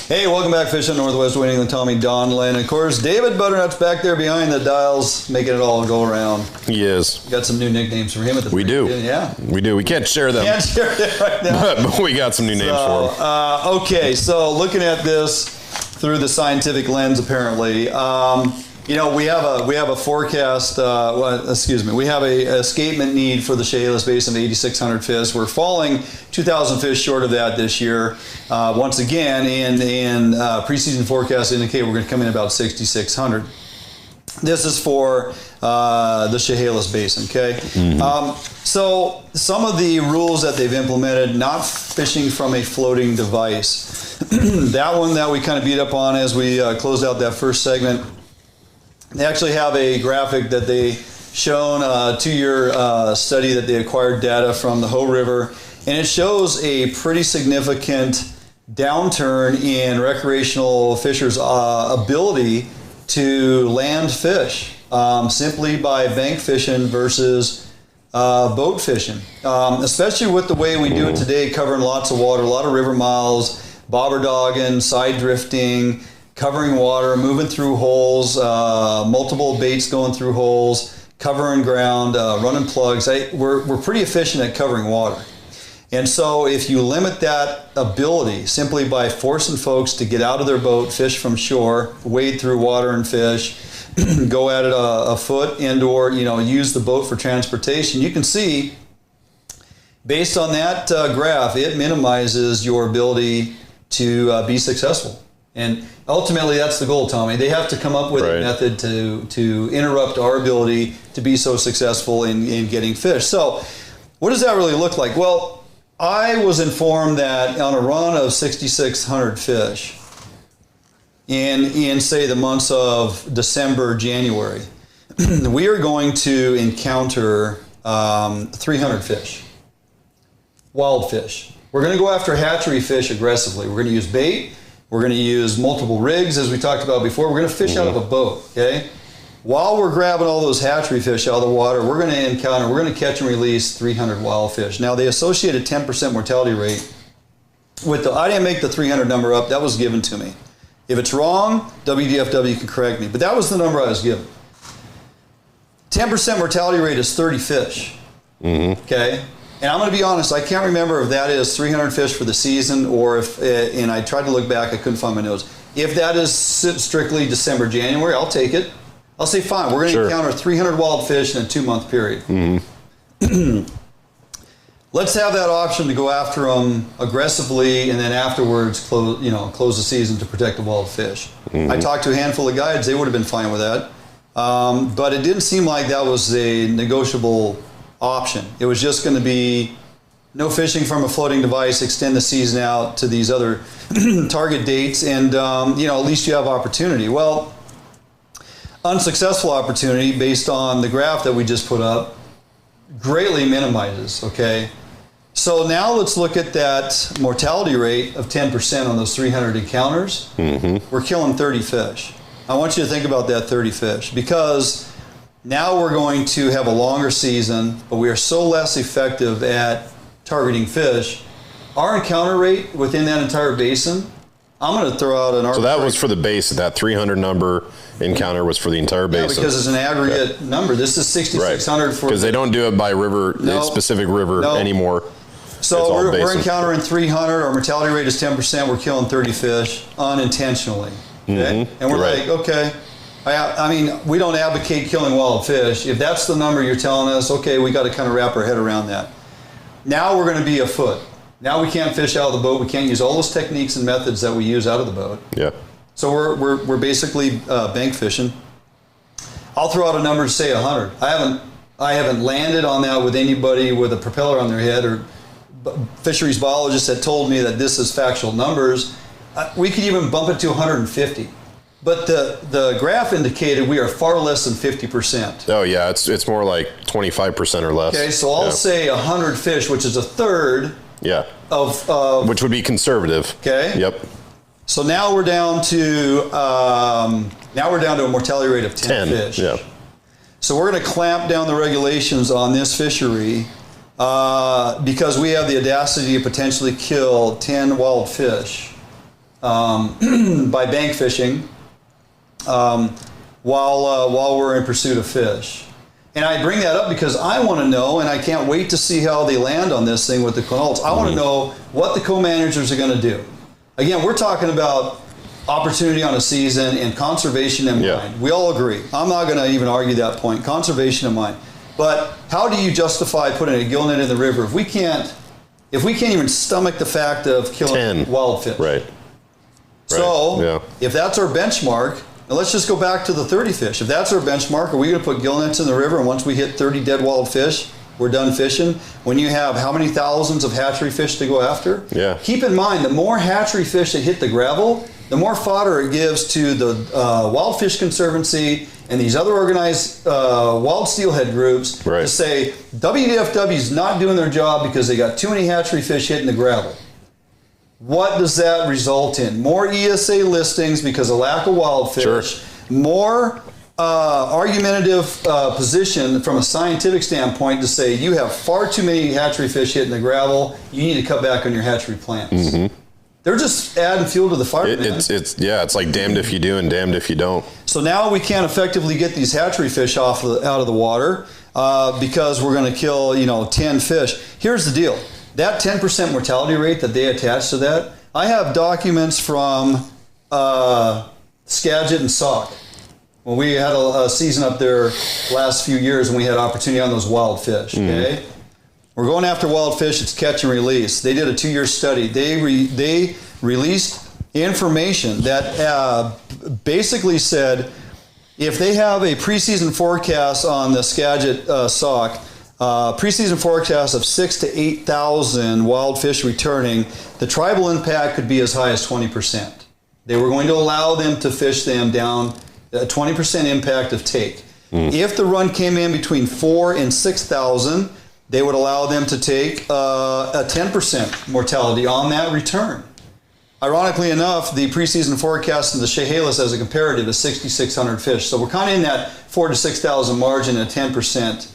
Hey, welcome back, Fish on Northwest, waiting on Tommy Donlan. And of course, David Butternut's back there behind the dials, making it all go around. He is. We got some new nicknames for him at the We do. Yeah. We do. We can't share them. Can't share it right now. But we got some new names for him. Okay, so looking at this through the scientific lens, apparently, we have a forecast. We have a escapement need for the Chehalis Basin of 8,600 fish. We're falling 2,000 fish short of that this year. Once again, and preseason forecasts indicate we're going to come in about 6,600. This is for the Chehalis Basin, okay? Mm-hmm. So some of the rules that they've implemented, not fishing from a floating device. That one that we kind of beat up on as we closed out that first segment. They actually have a graphic that they shown a 2-year study that they acquired data from the Hoh River, and it shows a pretty significant downturn in recreational fishers' ability to land fish simply by bank fishing versus boat fishing, especially with the way we do it today, covering lots of water, a lot of river miles, bobber dogging, side drifting, covering water, moving through holes, multiple baits going through holes, covering ground, running plugs. We're pretty efficient at covering water. And so if you limit that ability simply by forcing folks to get out of their boat, fish from shore, wade through water and fish, go at it a foot and/or use the boat for transportation, you can see based on that graph, it minimizes your ability to be successful. And ultimately, that's the goal, Tommy. They have to come up with a method to interrupt our ability to be so successful in getting fish. So what does that really look like? Well, I was informed that on a run of 6,600 fish in say, the months of December, January, we are going to encounter 300 fish, wild fish. We're going to go after hatchery fish aggressively. We're going to use bait. We're going to use multiple rigs, as we talked about before. We're going to fish out of a boat, okay? While we're grabbing all those hatchery fish out of the water, we're going to catch and release 300 wild fish. Now, they associate a 10% mortality rate with I didn't make the 300 number up. That was given to me. If it's wrong, WDFW can correct me. But that was the number I was given. 10% mortality rate is 30 fish, okay? And I'm going to be honest, I can't remember if that is 300 fish for the season or if, and I tried to look back, I couldn't find my notes. If that is strictly December, January, I'll take it. I'll say, fine, we're going to encounter 300 wild fish in a 2-month period. Let's have that option to go after them aggressively and then afterwards close the season to protect the wild fish. I talked to a handful of guides, they would have been fine with that. But it didn't seem like that was a negotiable option. It was just going to be no fishing from a floating device, extend the season out to these other target dates, and at least you have opportunity. Well, unsuccessful opportunity based on the graph that we just put up greatly minimizes, okay? So now let's look at that mortality rate of 10% on those 300 encounters. We're killing 30 fish. I want you to think about that 30 fish, because now we're going to have a longer season, but we are so less effective at targeting fish. Our encounter rate within that entire basin, I'm going to throw out an arbitrary. So that was for the basin. That 300 number encounter was for the entire basin. Yeah, because it's an aggregate number. This is 6,600 for. Because they don't do it by river, specific river anymore. So we're encountering 300. Our mortality rate is 10%. We're killing 30 fish unintentionally. Okay? And we're like, okay. I mean, we don't advocate killing wild fish. If that's the number you're telling us, okay, we got to kind of wrap our head around that. Now we're going to be afoot. Now we can't fish out of the boat. We can't use all those techniques and methods that we use out of the boat. Yeah. So we're basically bank fishing. I'll throw out a number to say 100. I haven't landed on that with anybody with a propeller on their head or fisheries biologists that told me that this is factual numbers. We could even bump it to 150. But the graph indicated we are far less than 50%. Oh yeah, it's more like 25% or less. Okay, so I'll say 100 fish, which is a third. Yeah. Of which would be conservative. Okay. Yep. So now we're down to a mortality rate of 10 fish. Yeah. So we're going to clamp down the regulations on this fishery because we have the audacity to potentially kill 10 wild fish by bank fishing while we're in pursuit of fish. And I bring that up because I want to know, and I can't wait to see how they land on this thing with the quinolts. I want to know what the co-managers are going to do. Again, we're talking about opportunity on a season and conservation in mind. We all agree. I'm not going to even argue that point. Conservation in mind. But how do you justify putting a gill net in the river if we can't even stomach the fact of killing wild fish? Right. So if that's our benchmark, now let's just go back to the 30 fish. If that's our benchmark, are we going to put gill nets in the river and once we hit 30 dead wild fish, we're done fishing? When you have how many thousands of hatchery fish to go after? Yeah. Keep in mind, the more hatchery fish that hit the gravel, the more fodder it gives to the Wild Fish Conservancy and these other organized wild steelhead groups to say WDFW is not doing their job because they got too many hatchery fish hitting the gravel. What does that result in? More ESA listings because of lack of wild fish, more argumentative position from a scientific standpoint to say you have far too many hatchery fish hitting the gravel, you need to cut back on your hatchery plans. They're just adding fuel to the fire. It's like damned if you do and damned if you don't. So now we can't effectively get these hatchery fish out of the water because we're going to kill 10 fish. Here's the deal. That 10% mortality rate that they attach to that, I have documents from Skagit and Sauk. When we had a season up there last few years and we had opportunity on those wild fish, okay? We're going after wild fish, it's catch and release. They did a 2-year study. They released information that basically said if they have a preseason forecast on the Skagit Sauk, preseason forecast of 6,000 to 8,000 wild fish returning, the tribal impact could be as high as 20%. They were going to allow them to fish them down a 20% impact of take. If the run came in between 4,000 and 6,000, they would allow them to take a 10% mortality on that return. Ironically enough, the preseason forecast in the Chehalis as a comparative is 6,600 fish. So we're kind of in that 4,000 to 6,000 margin at 10%.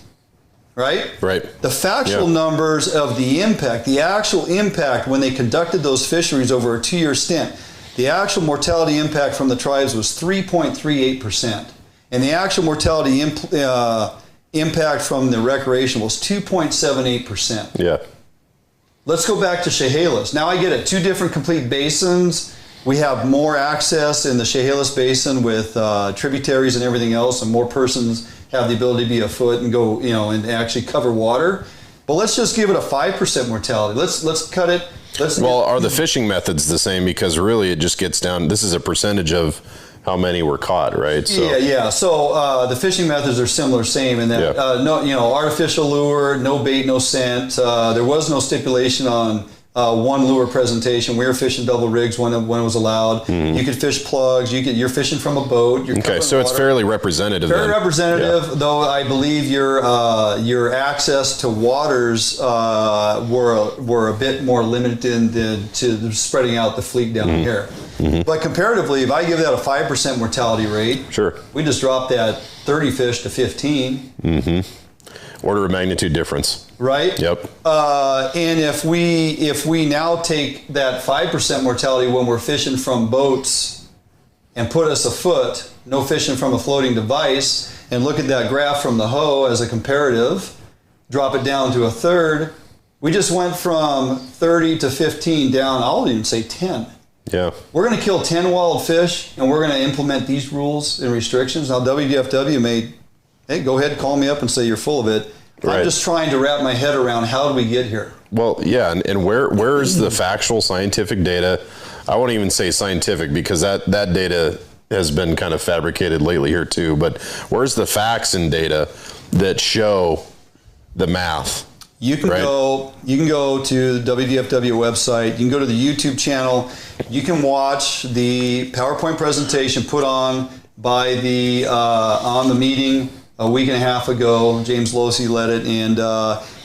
Right? The factual numbers of the impact, the actual impact when they conducted those fisheries over a 2-year stint, the actual mortality impact from the tribes was 3.38%. And the actual mortality impact from the recreation was 2.78%. Yeah. Let's go back to Chehalis. Now I get it, 2 different complete basins. We have more access in the Chehalis Basin with tributaries and everything else, and more persons have the ability to be afoot and go, and actually cover water. But let's just give it a 5% mortality. Let's cut it. Are the fishing methods the same? Because really it just gets down, this is a percentage of how many were caught, right? So, yeah. So the fishing methods are similar, same in that no, artificial lure, no bait, no scent. There was no stipulation on one lure presentation. We were fishing double rigs when it was allowed. You could fish plugs. You're fishing from a boat. Okay, so it's fairly representative. Very representative, though I believe your access to waters were a bit more limited to spreading out the fleet down here. But comparatively, if I give that a 5% mortality rate, sure, we just dropped that 30 fish to 15. Order of magnitude difference. Right? Yep. And if we now take that 5% mortality when we're fishing from boats and put us a foot, no fishing from a floating device, and look at that graph from the hoe as a comparative, drop it down to a third, we just went from 30 to 15 down, I'll even say 10. Yeah. We're going to kill 10 wild fish, and we're going to implement these rules and restrictions. Now, WDFW may, hey, go ahead, call me up and say you're full of it. Right. I'm just trying to wrap my head around how do we get here? Well, yeah, and where is the factual scientific data? I won't even say scientific because that data has been kind of fabricated lately here too, but where's the facts and data that show the math? You can go to the WDFW website. You can go to the YouTube channel. You can watch the PowerPoint presentation put on by the on the meeting a week and a half ago. James Losey led it and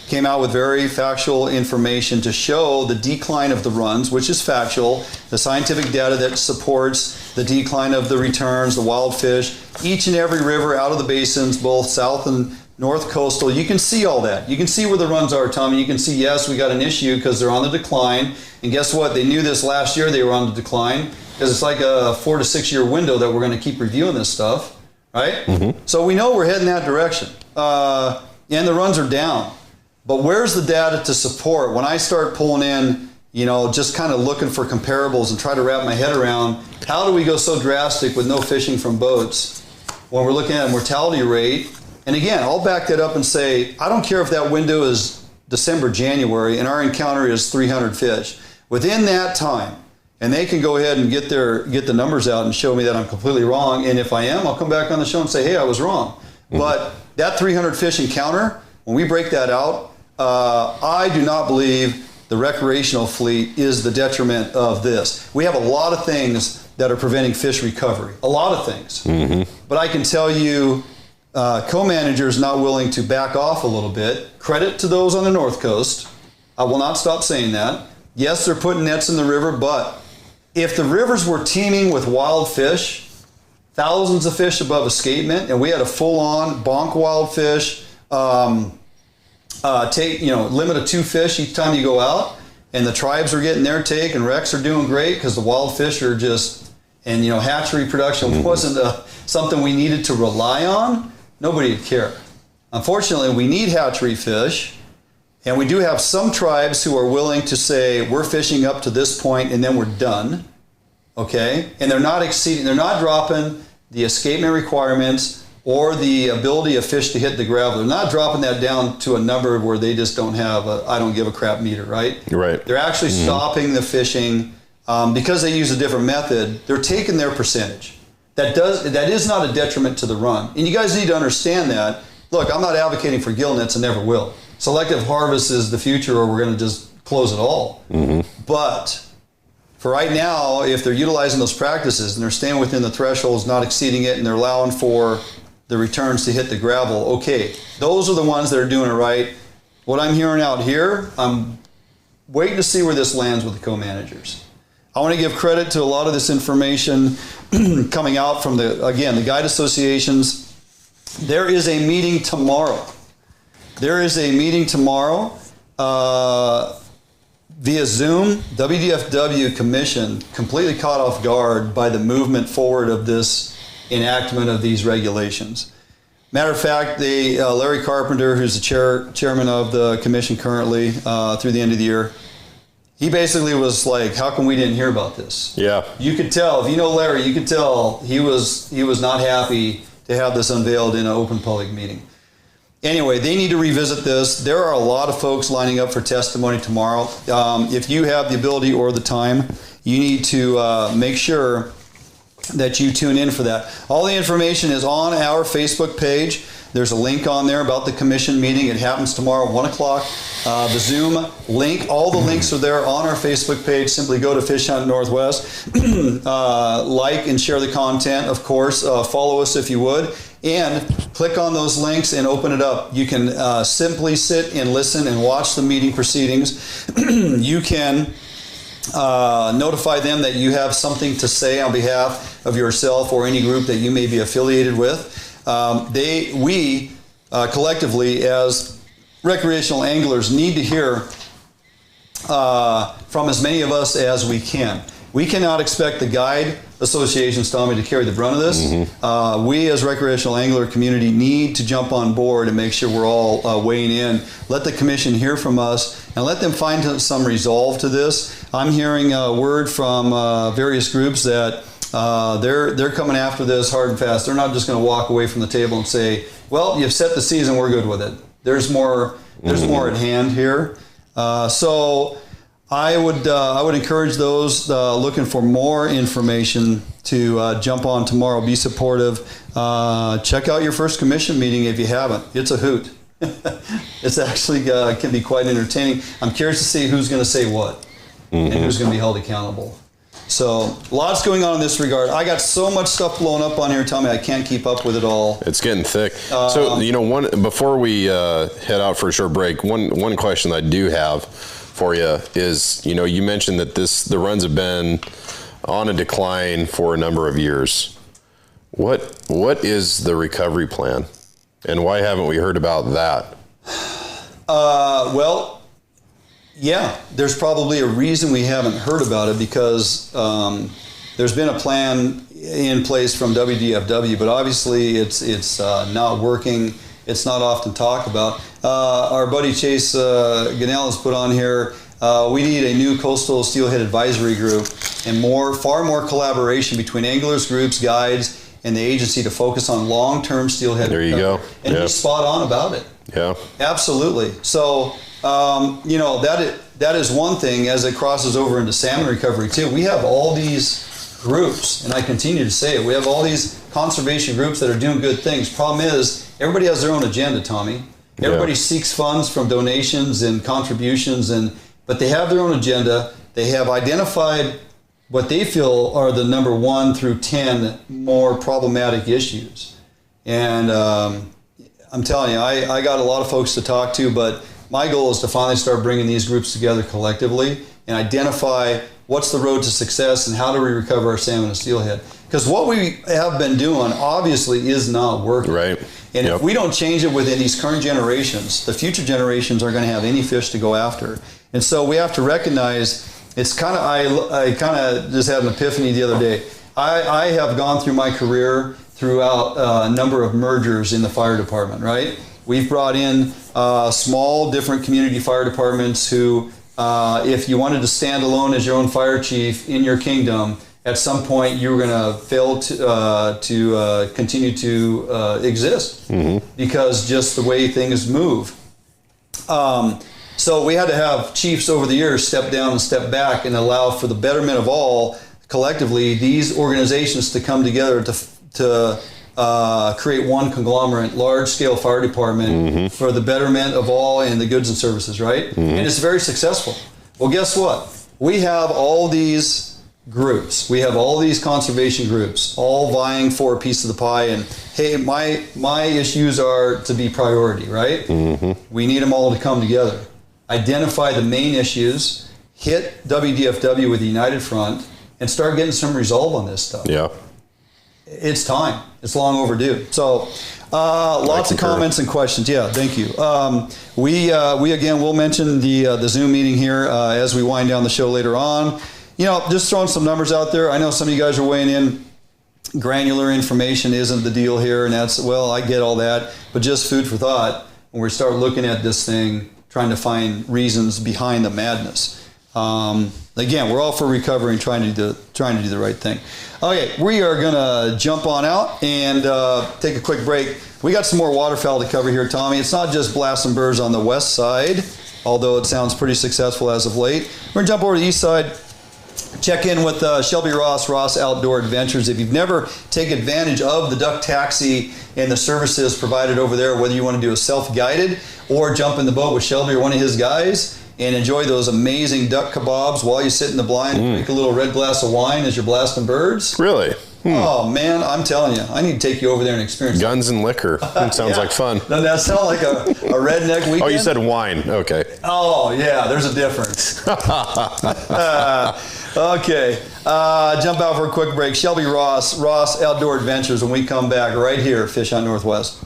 came out with very factual information to show the decline of the runs, which is factual, the scientific data that supports the decline of the returns, the wild fish, each and every river out of the basins, both south and north coastal. You can see all that. You can see where the runs are, Tommy. You can see, yes, we got an issue because they're on the decline. And guess what? They knew this last year they were on the decline because it's like a 4 to 6 year window that we're going to keep reviewing this stuff, right? So we know we're heading that direction. And the runs are down. But where's the data to support? When I start pulling in, just kind of looking for comparables and try to wrap my head around, how do we go so drastic with no fishing from boats when we're looking at a mortality rate? And again, I'll back that up and say, I don't care if that window is December, January, and our encounter is 300 fish. Within that time, and they can go ahead and get the numbers out and show me that I'm completely wrong. And if I am, I'll come back on the show and say, hey, I was wrong. But that 300 fish encounter, when we break that out, I do not believe the recreational fleet is the detriment of this. We have a lot of things that are preventing fish recovery, a lot of things. But I can tell you, co-managers not willing to back off a little bit. Credit to those on the North Coast. I will not stop saying that. Yes, they're putting nets in the river, but if the rivers were teeming with wild fish, thousands of fish above escapement, and we had a full-on bonk wild fish, limit of 2 fish each time you go out, and the tribes are getting their take, and wrecks are doing great because the wild fish are just, and hatchery production wasn't something we needed to rely on, nobody would care. Unfortunately, we need hatchery fish, and we do have some tribes who are willing to say, we're fishing up to this point and then we're done, okay? And they're not dropping the escapement requirements or the ability of fish to hit the gravel. They're not dropping that down to a number where they just don't have a I don't give a crap meter, right? Right. They're actually stopping the fishing because they use a different method. They're taking their percentage. That is not a detriment to the run. And you guys need to understand that. Look, I'm not advocating for gill nets and never will. Selective harvest is the future or we're going to just close it all. But for right now, if they're utilizing those practices and they're staying within the thresholds, not exceeding it, and they're allowing for the returns to hit the gravel, okay. Those are the ones that are doing it right. What I'm hearing out here, I'm waiting to see where this lands with the co-managers. I want to give credit to a lot of this information coming out from the guide associations. There is a meeting tomorrow. Via Zoom. WDFW Commission completely caught off guard by the movement forward of this enactment of these regulations. Matter of fact, Larry Carpenter, who's the chairman of the commission currently through the end of the year, he basically was like, how come we didn't hear about this? Yeah. You could tell, if you know Larry, you could tell he was not happy to have this unveiled in an open public meeting. Anyway, they need to revisit this. There are a lot of folks lining up for testimony tomorrow. If you have the ability or the time, you need to make sure that you tune in for that. All the information is on our Facebook page. There's a link on there about the commission meeting. It happens tomorrow, 1 o'clock. The Zoom link, all the links are there on our Facebook page. Simply go to Fish Hunt Northwest. Like and share the content, of course. Follow us if you would. And click on those links and open it up. You can simply sit and listen and watch the meeting proceedings. You can notify them that you have something to say on behalf of yourself or any group that you may be affiliated with. We collectively, as recreational anglers, need to hear from as many of us as we can. We cannot expect the guide associations, Tommy, to carry the brunt of this. We, as recreational angler community, need to jump on board and make sure we're all weighing in. Let the commission hear from us and let them find some resolve to this. I'm hearing a word from various groups that they're coming after this hard and fast. They're not just going to walk away from the table and say, well, you've set the season, we're good with it. There's more at hand here. So I would encourage those looking for more information to jump on tomorrow. Be supportive. Check out your first commission meeting if you haven't. It's a hoot. It's actually can be quite entertaining. I'm curious to see who's going to say what and who's going to be held accountable. So lots going on in this regard. I got so much stuff blowing up on here, Tommy, I can't keep up with it all. It's getting thick. So, before we head out for a short break, one question I do have for you is, you mentioned that the runs have been on a decline for a number of years. What is the recovery plan, and why haven't we heard about that? Well, yeah, there's probably a reason we haven't heard about it, because there's been a plan in place from WDFW, but obviously it's not working. It's not often talked about. Our buddy Chase Gunnell has put on here, we need a new coastal steelhead advisory group and far more collaboration between anglers, groups, guides, and the agency to focus on long-term steelhead recovery. There you go. And he's spot on about it. Yeah. Absolutely. So, that is one thing as it crosses over into salmon recovery too. We have all these groups, and I continue to say it, we have all these conservation groups that are doing good things. Problem is, everybody has their own agenda, Tommy. Everybody seeks funds from donations and contributions, but they have their own agenda. They have identified what they feel are the number 1 through 10 more problematic issues. And I'm telling you, I got a lot of folks to talk to, but my goal is to finally start bringing these groups together collectively and identify what's the road to success and how do we recover our salmon and steelhead. Because what we have been doing obviously is not working. Right. And if we don't change it within these current generations, the future generations are going to have any fish to go after. And so we have to recognize, it's kind of, I kind of just had an epiphany the other day. I have gone through my career throughout a number of mergers in the fire department, right? We've brought in small, different community fire departments who, if you wanted to stand alone as your own fire chief in your kingdom, at some point you were going to fail to continue to exist because just the way things move. So we had to have chiefs over the years step down and step back and allow for the betterment of all, collectively, these organizations to come together to create one conglomerate, large-scale fire department for the betterment of all and the goods and services, right? And it's very successful. Well, guess what? We have all these groups. We have all these conservation groups, all vying for a piece of the pie. And hey, my issues are to be priority, right? We need them all to come together. Identify the main issues, hit WDFW with the United Front, and start getting some resolve on this stuff. Yeah. It's time. It's long overdue. So lots of comments and questions. Yeah, thank you. We again will mention the Zoom meeting here as we wind down the show later on. Just throwing some numbers out there. I know some of you guys are weighing in. Granular information isn't the deal here, and that's, well, I get all that, but just food for thought when we start looking at this thing, trying to find reasons behind the madness. Again, we're all for recovery and trying to do the right thing. Okay, we are gonna jump on out and take a quick break. We got some more waterfowl to cover here, Tommy. It's not just blasting birds on the west side, although it sounds pretty successful as of late. We're gonna jump over to the east side check in with Shelby Ross Outdoor Adventures. If you've never taken advantage of the duck taxi and the services provided over there, whether you want to do a self-guided or jump in the boat with Shelby or one of his guys and enjoy those amazing duck kebabs while you sit in the blind and drink a little red glass of wine as you're blasting birds. Really? Oh, man, I'm telling you, I need to take you over there and experience Guns and liquor. That sounds like fun. Doesn't that sound like a redneck weekend? Oh, you said wine. Okay. Oh, yeah, there's a difference. Okay, jump out for a quick break. Shelby Ross Outdoor Adventures, when we come back right here at Fish Hunt Northwest.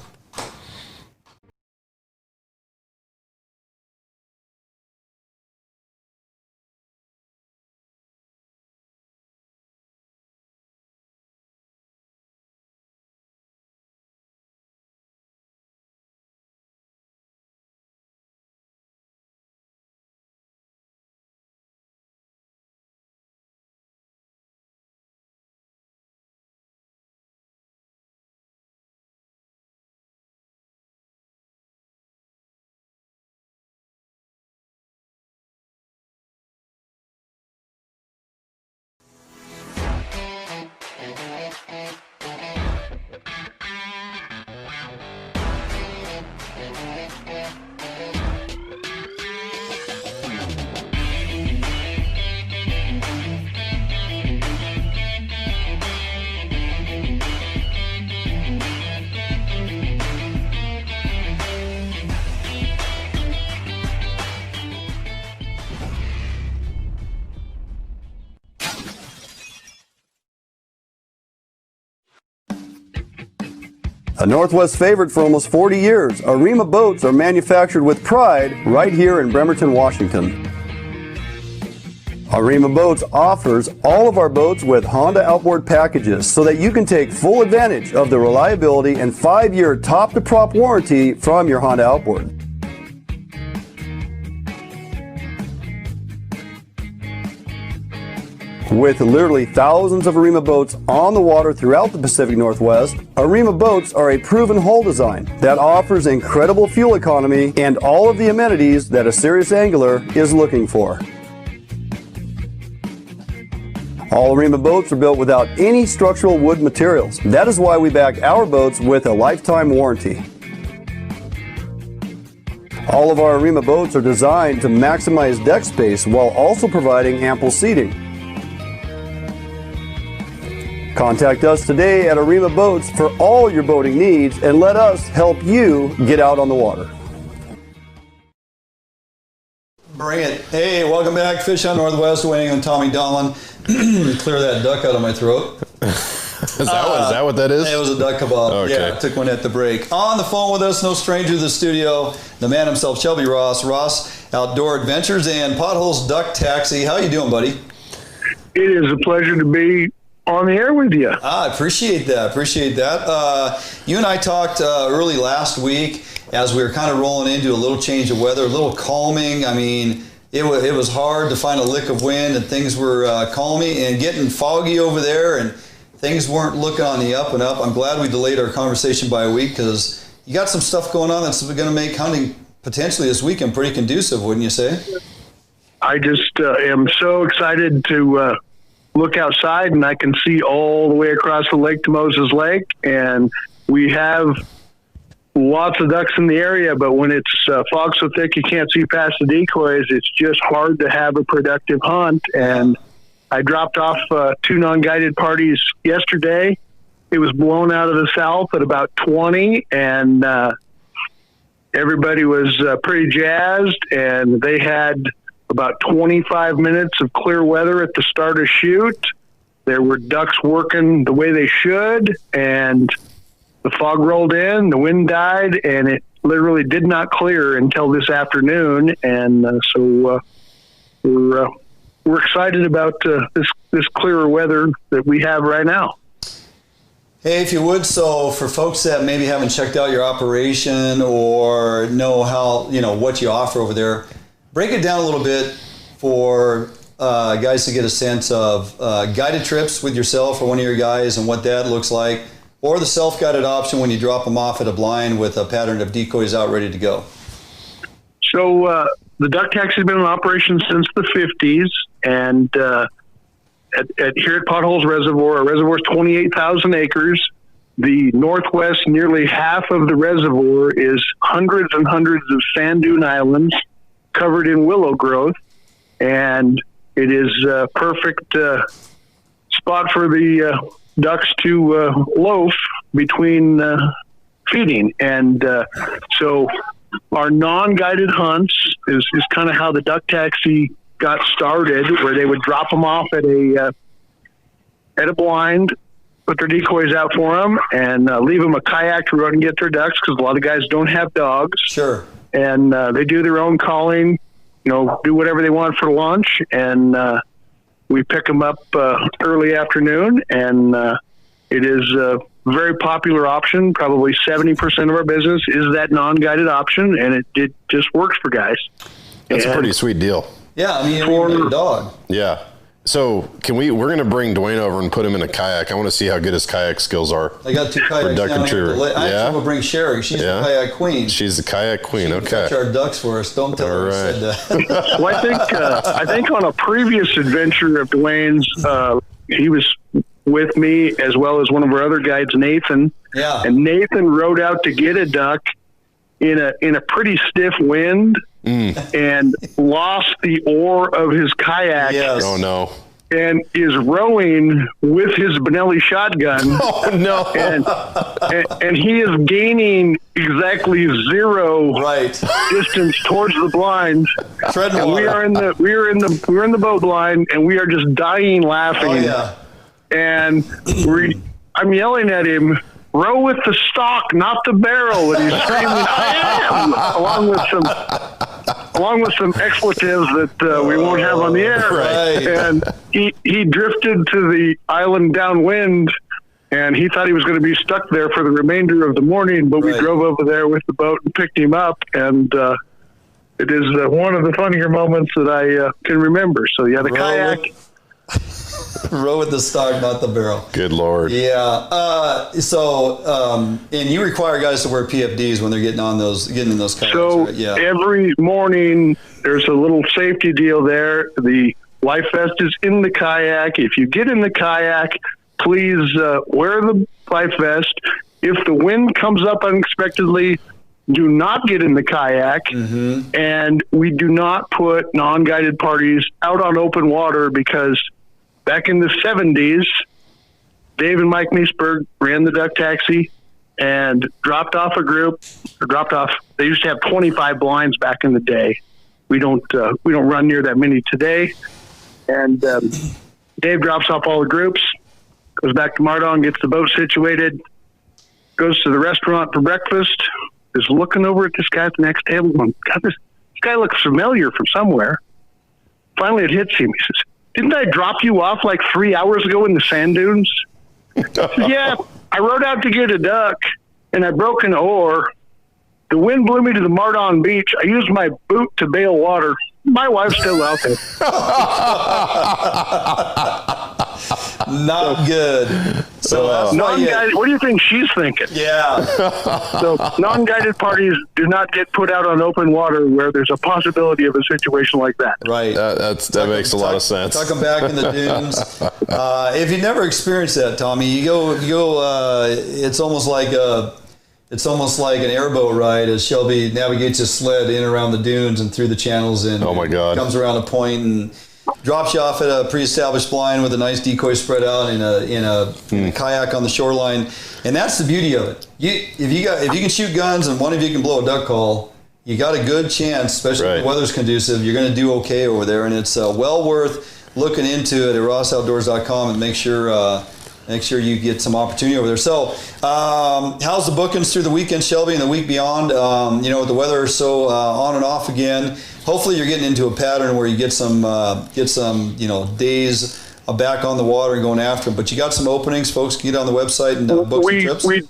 A Northwest favorite for almost 40 years, Arima boats are manufactured with pride right here in Bremerton, Washington. Arima Boats offers all of our boats with Honda outboard packages so that you can take full advantage of the reliability and 5-year top-to-prop warranty from your Honda outboard. With literally thousands of Arima boats on the water throughout the Pacific Northwest, Arima boats are a proven hull design that offers incredible fuel economy and all of the amenities that a serious angler is looking for. All Arima boats are built without any structural wood materials. That is why we back our boats with a lifetime warranty. All of our Arima boats are designed to maximize deck space while also providing ample seating. Contact us today at Arima Boats for all your boating needs and let us help you get out on the water. Bring it. Hey, welcome back. Fish Hunt Northwest, waiting on Tommy Donlin. Clear that duck out of my throat. Is that what that is? It was a duck kebab. Okay. Yeah, took one at the break. On the phone with us, no stranger to the studio, the man himself, Shelby Ross Outdoor Adventures and Potholes Duck Taxi. How you doing, buddy? It is a pleasure to be on the air with you. I appreciate that. You and I talked early last week as we were kind of rolling into a little change of weather, a little calming. I mean, it was hard to find a lick of wind and things were calming and getting foggy over there and things weren't looking on the up and up. I'm glad we delayed our conversation by a week because you got some stuff going on that's going to make hunting potentially this weekend pretty conducive, wouldn't you say? I just am so excited to look outside and I can see all the way across the lake to Moses Lake, and we have lots of ducks in the area, but when it's fog so thick you can't see past the decoys, it's just hard to have a productive hunt. And I dropped off 2 non-guided parties yesterday. It was blown out of the south at about 20, and everybody was pretty jazzed, and they had about 25 minutes of clear weather at the start of shoot. There were ducks working the way they should, and the fog rolled in, the wind died, and it literally did not clear until this afternoon. And so we're excited about this clearer weather that we have right now. Hey, if you would, so for folks that maybe haven't checked out your operation or know how, what you offer over there, break it down a little bit for guys to get a sense of guided trips with yourself or one of your guys and what that looks like, or the self-guided option when you drop them off at a blind with a pattern of decoys out ready to go. So the duck taxi has been in operation since the 50s, and here at Potholes Reservoir. Our reservoir is 28,000 acres. The northwest, nearly half of the reservoir is hundreds and hundreds of sand dune islands covered in willow growth, and it is a perfect spot for the ducks to loaf between feeding. And so our non-guided hunts is kind of how the duck taxi got started, where they would drop them off at a blind, put their decoys out for them, and leave them a kayak to run and get their ducks, because a lot of guys don't have dogs. Sure. And they do their own calling, do whatever they want for lunch, and we pick them up early afternoon, and it is a very popular option. Probably 70% of our business is that non-guided option, and it just works for guys. That's a pretty sweet deal. Yeah, I mean, for a dog. Yeah. So we're going to bring Dwayne over and put him in a kayak. I want to see how good his kayak skills are. I got 2 kayaks duck down here. I actually will bring Sherry. She's the kayak queen. She's the kayak queen. She okay. catch our ducks for us. Don't tell her I said that. Well, I think on a previous adventure of Dwayne's, he was with me as well as one of our other guides, Nathan. Yeah. And Nathan rode out to get a duck in a pretty stiff wind. And lost the oar of his kayak. Yes. Oh no! And is rowing with his Benelli shotgun. Oh no! And he is gaining exactly 0 distance towards the blind. And we're in the boat blind, and we are just dying laughing. Oh yeah! And I'm yelling at him, "Row with the stock, not the barrel!" And he's screaming, "I am!" along with some expletives that we won't have on the air. Right. And he drifted to the island downwind, and he thought he was going to be stuck there for the remainder of the morning, but we drove over there with the boat and picked him up, and it is one of the funnier moments that I can remember. So, yeah, the kayak... Row with the stock, not the barrel. Good Lord. Yeah. And you require guys to wear PFDs when they're getting in those kayaks, so right? Yeah. Every morning there's a little safety deal there. The life vest is in the kayak. If you get in the kayak, please wear the life vest. If the wind comes up unexpectedly, do not get in the kayak. Mm-hmm. And we do not put non-guided parties out on open water, because back in the 70s, Dave and Mike Meisberg ran the duck taxi and dropped off a group. They used to have 25 blinds back in the day. We don't run near that many today. And Dave drops off all the groups, goes back to Mardon, gets the boat situated, goes to the restaurant for breakfast, is looking over at this guy at the next table. God, this guy looks familiar from somewhere. Finally, it hits him. He says, "Didn't I drop you off like 3 hours ago in the sand dunes?" He says, "Yeah, I rode out to get a duck, and I broke an oar. The wind blew me to the Mardon beach. I used my boot to bail water. My wife's still out there." Not good. So that's non-guided. What do you think she's thinking? Yeah. So non-guided parties do not get put out on open water where there's a possibility of a situation like that. Right. That makes a lot of sense. Tuck them back in the dunes. If you've never experienced that, Tommy, you go. It's almost like an airboat ride as Shelby navigates his sled in and around the dunes and through the channels, and oh my God, comes around a point and drops you off at a pre-established blind with a nice decoy spread out in a kayak on the shoreline. And that's the beauty of it. If you can shoot guns and one of you can blow a duck call, you got a good chance, especially if the weather's conducive. You're going to do okay over there, and it's well worth looking into it at rossoutdoors.com and make sure you get some opportunity over there. So, how's the bookings through the weekend, Shelby, and the week beyond? With the weather so on and off again, hopefully you're getting into a pattern where you get some days back on the water and going after them. But you got some openings, folks can get on the website and book some trips. We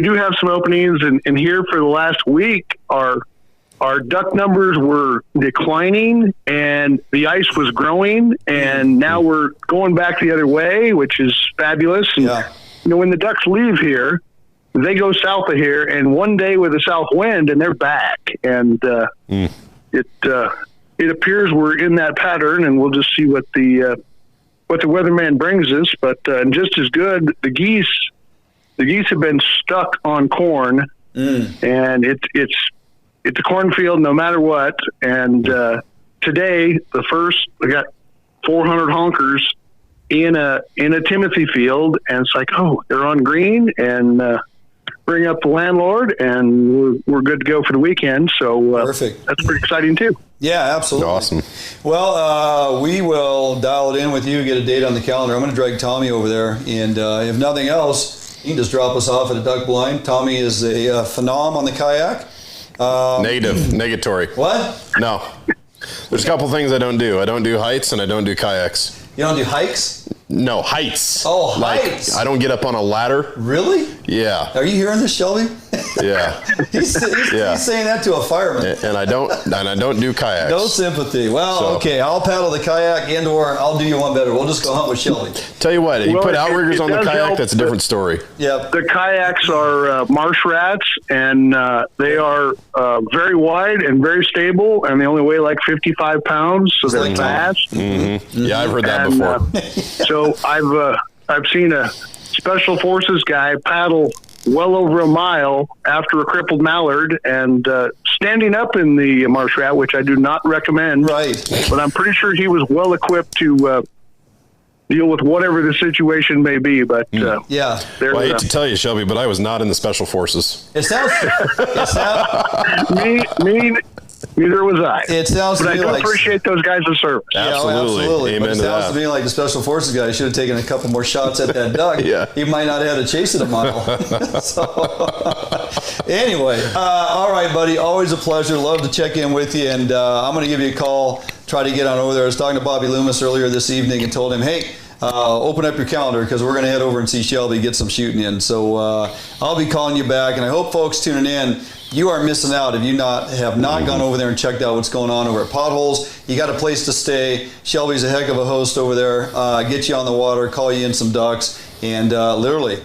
do have some openings, and here for the last week, our duck numbers were declining and the ice was growing, and now we're going back the other way, which is fabulous. And when the ducks leave here, they go south of here, and one day with a south wind and they're back. And it appears we're in that pattern, and we'll just see what the what the weatherman brings us. But just as good, the geese have been stuck on corn, and it's a cornfield no matter what. And today, I got 400 honkers in a Timothy field, and it's like, oh, they're on green, and bring up the landlord, and we're good to go for the weekend. So perfect. That's pretty exciting too. Yeah, absolutely. Awesome. Well, we will dial it in with you, get a date on the calendar. I'm going to drag Tommy over there, and if nothing else, you can just drop us off at a duck blind. Tommy is a phenom on the kayak. Negatory. What? No. There's a couple things I don't do. I don't do heights, and I don't do kayaks. You don't do hikes? No, heights. Oh, heights. I don't get up on a ladder. Really? Yeah. Are you hearing this, Shelby? Yeah. He's saying that to a fireman. And I don't do kayaks. No sympathy. Well, okay, I'll paddle the kayak, and/or I'll do you one better. We'll just go hunt with Shelby. Tell you what, you put outriggers on the kayak, that's a different story. Yep. The kayaks are marsh rats, and they are very wide and very stable, and they only weigh like 55 pounds, so they're fast. Mm-hmm. Yeah, I've heard that before. So I've seen a special forces guy paddle well over a mile after a crippled mallard, and standing up in the marsh rat, which I do not recommend. Right. But I'm pretty sure he was well equipped to deal with whatever the situation may be. But yeah. Well, I hate to tell you, Shelby, but I was not in the special forces. It sounds Neither was I. It sounds. But I do appreciate those guys' service. Absolutely. Amen But it to sounds that. to me like the special forces guy should have taken a couple more shots at that duck. Yeah. He might not have had to chase it a mile. So, anyway, all right, buddy. Always a pleasure. Love to check in with you, and I'm going to give you a call. Try to get on over there. I was talking to Bobby Loomis earlier this evening and told him, hey, open up your calendar because we're going to head over and see Shelby, get some shooting in. So I'll be calling you back, and I hope folks tuning in. You are missing out if you have not gone over there and checked out what's going on over at Potholes. You got a place to stay. Shelby's a heck of a host over there. Get you on the water, call you in some ducks, and literally,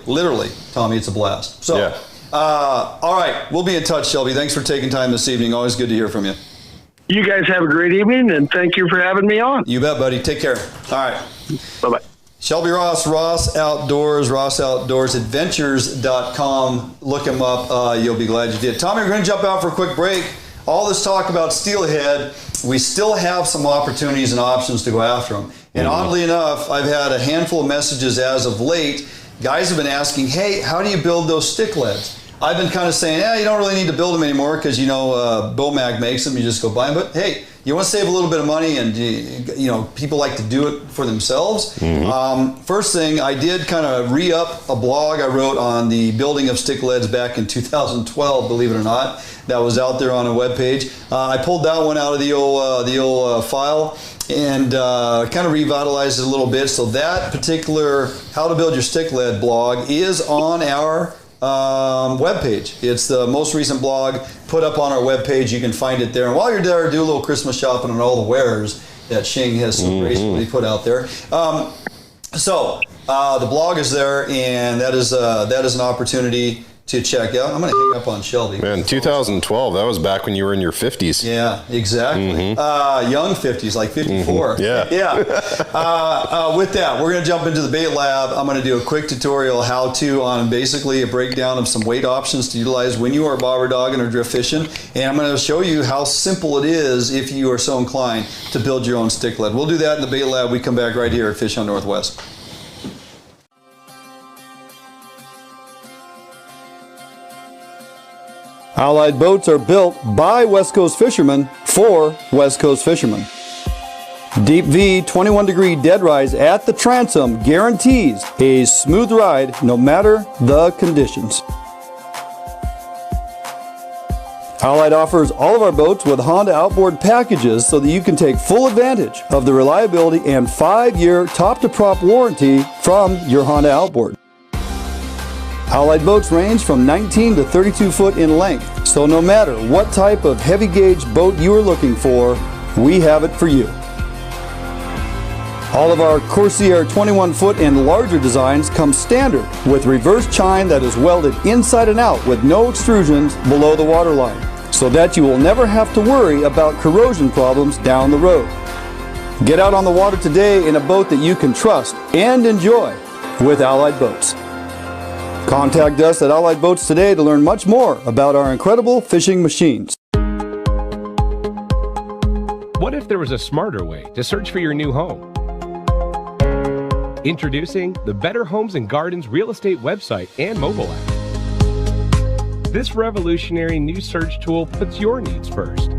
Tommy, it's a blast. So, yeah. All right, we'll be in touch, Shelby. Thanks for taking time this evening. Always good to hear from you. You guys have a great evening, and thank you for having me on. You bet, buddy. Take care. All right. Bye-bye. Shelby Ross, Ross Outdoors, RossOutdoorsAdventures.com. Look him up. You'll be glad you did. Tommy, we're going to jump out for a quick break. All this talk about steelhead, we still have some opportunities and options to go after them. And oddly enough, I've had a handful of messages as of late. Guys have been asking, hey, how do you build those stick leads? I've been kind of saying, you don't really need to build them anymore because, Bomag makes them. You just go buy them. But, hey, you want to save a little bit of money, and, people like to do it for themselves. First thing, I did kind of re-up a blog I wrote on the building of stick leads back in 2012, believe it or not. That was out there on a webpage. I pulled that one out of the old file and kind of revitalized it a little bit. So that particular How to Build Your Stick Lead blog is on our webpage. It's the most recent blog put up on our webpage. You can find it there. And while you're there, do a little Christmas shopping on all the wares that Shing has so gracefully put out there. So the blog is there, and that is an opportunity to check out. I'm going to hang up on Shelby. Man, 2012, that was back when you were in your 50s. Yeah, exactly. Young 50s, like 54. Yeah. With that, we're going to jump into the bait lab. I'm going to do a quick tutorial how-to on basically a breakdown of some weight options to utilize when you are bobber dogging or drift fishing. And I'm going to show you how simple it is if you are so inclined to build your own stick lead. We'll do that in the bait lab. We come back right here at Fish on Northwest. Allied boats are built by West Coast fishermen for West Coast fishermen. Deep V 21-degree dead rise at the transom guarantees a smooth ride no matter the conditions. Allied offers all of our boats with Honda outboard packages so that you can take full advantage of the reliability and 5-year top-to-prop warranty from your Honda outboard. Allied boats range from 19 to 32 foot in length, so no matter what type of heavy gauge boat you are looking for, we have it for you. All of our Corsair 21 foot and larger designs come standard with reverse chine that is welded inside and out with no extrusions below the waterline, so that you will never have to worry about corrosion problems down the road. Get out on the water today in a boat that you can trust and enjoy with Allied Boats. Contact us at Allied Boats today to learn much more about our incredible fishing machines. What if there was a smarter way to search for your new home? Introducing the Better Homes and Gardens real estate website and mobile app. This revolutionary new search tool puts your needs first.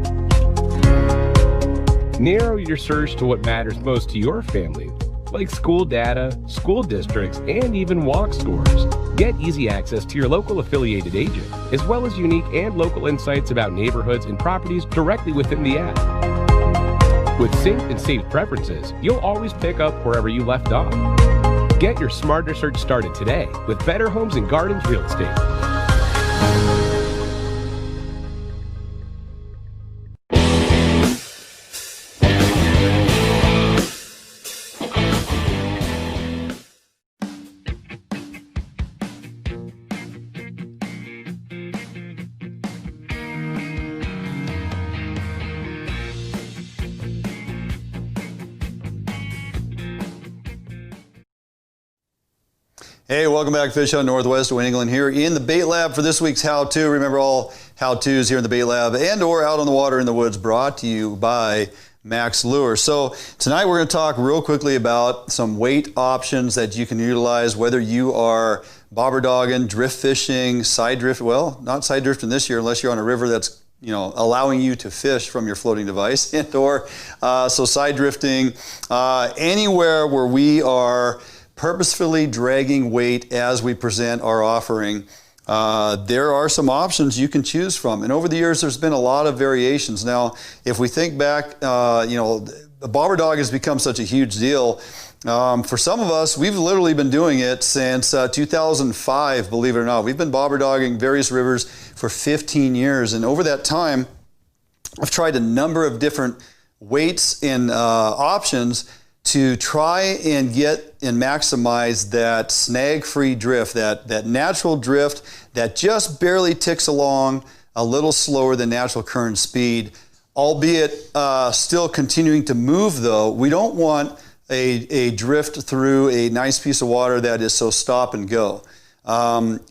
Narrow your search to what matters most to your family, like school data, school districts, and even walk scores. Get easy access to your local affiliated agent, as well as unique and local insights about neighborhoods and properties directly within the app. With synced and saved preferences, you'll always pick up wherever you left off. Get your smarter search started today with Better Homes and Gardens Real Estate. Hey, welcome back, Fish Hunt Northwest of New England here in the Bait Lab for this week's how-to. Remember, all how-tos here in the Bait Lab and or out on the water in the woods, brought to you by Max Lure. So tonight we're going to talk real quickly about some weight options that you can utilize, whether you are bobber dogging, drift fishing, side drift. Well, not side drifting this year unless you're on a river that's allowing you to fish from your floating device, and or so side drifting, anywhere where we are purposefully dragging weight as we present our offering. There are some options you can choose from. And over the years, there's been a lot of variations. Now, if we think back, the bobber dog has become such a huge deal. For some of us, we've literally been doing it since 2005, believe it or not. We've been bobber dogging various rivers for 15 years. And over that time, I've tried a number of different weights and options to try and get and maximize that snag-free drift, that natural drift that just barely ticks along a little slower than natural current speed, albeit still continuing to move though. We don't want a drift through a nice piece of water that is so stop and go.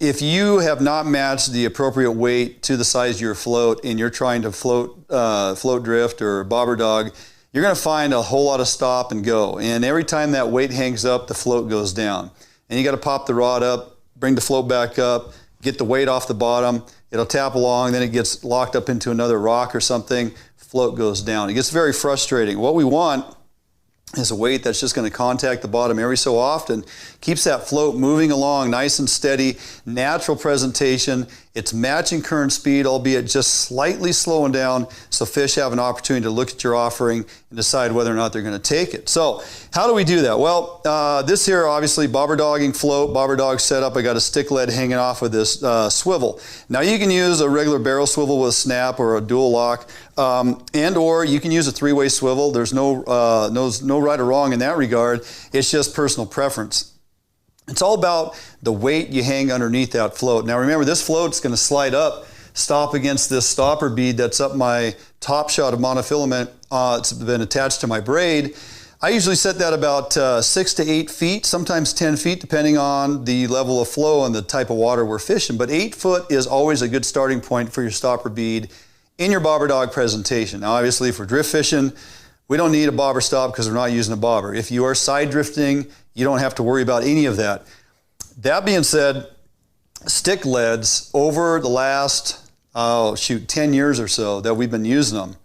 If you have not matched the appropriate weight to the size of your float and you're trying to float drift or bobber dog, you're going to find a whole lot of stop and go. And every time that weight hangs up, the float goes down. And you got to pop the rod up, bring the float back up, get the weight off the bottom. It'll tap along, then it gets locked up into another rock or something, float goes down. It gets very frustrating. What we want is a weight that's just going to contact the bottom every so often, keeps that float moving along nice and steady, natural presentation. It's matching current speed, albeit just slightly slowing down, so fish have an opportunity to look at your offering and decide whether or not they're going to take it. So how do we do that? Well, this here, obviously, bobber dogging float, bobber dog setup. I got a stick lead hanging off of this swivel. Now you can use a regular barrel swivel with a snap or a dual lock, and or you can use a three-way swivel. There's no right or wrong in that regard. It's just personal preference. It's all about the weight you hang underneath that float. Now remember, this float's going to slide up, stop against this stopper bead that's up my top shot of monofilament. It's been attached to my braid. I usually set that about 6 to 8 feet, sometimes 10 feet, depending on the level of flow and the type of water we're fishing. But 8 foot is always a good starting point for your stopper bead in your bobber dog presentation. Now obviously for drift fishing, we don't need a bobber stop because we're not using a bobber. If you are side drifting, you don't have to worry about any of that. That being said, stick leads over the last, 10 years or so that we've been using them.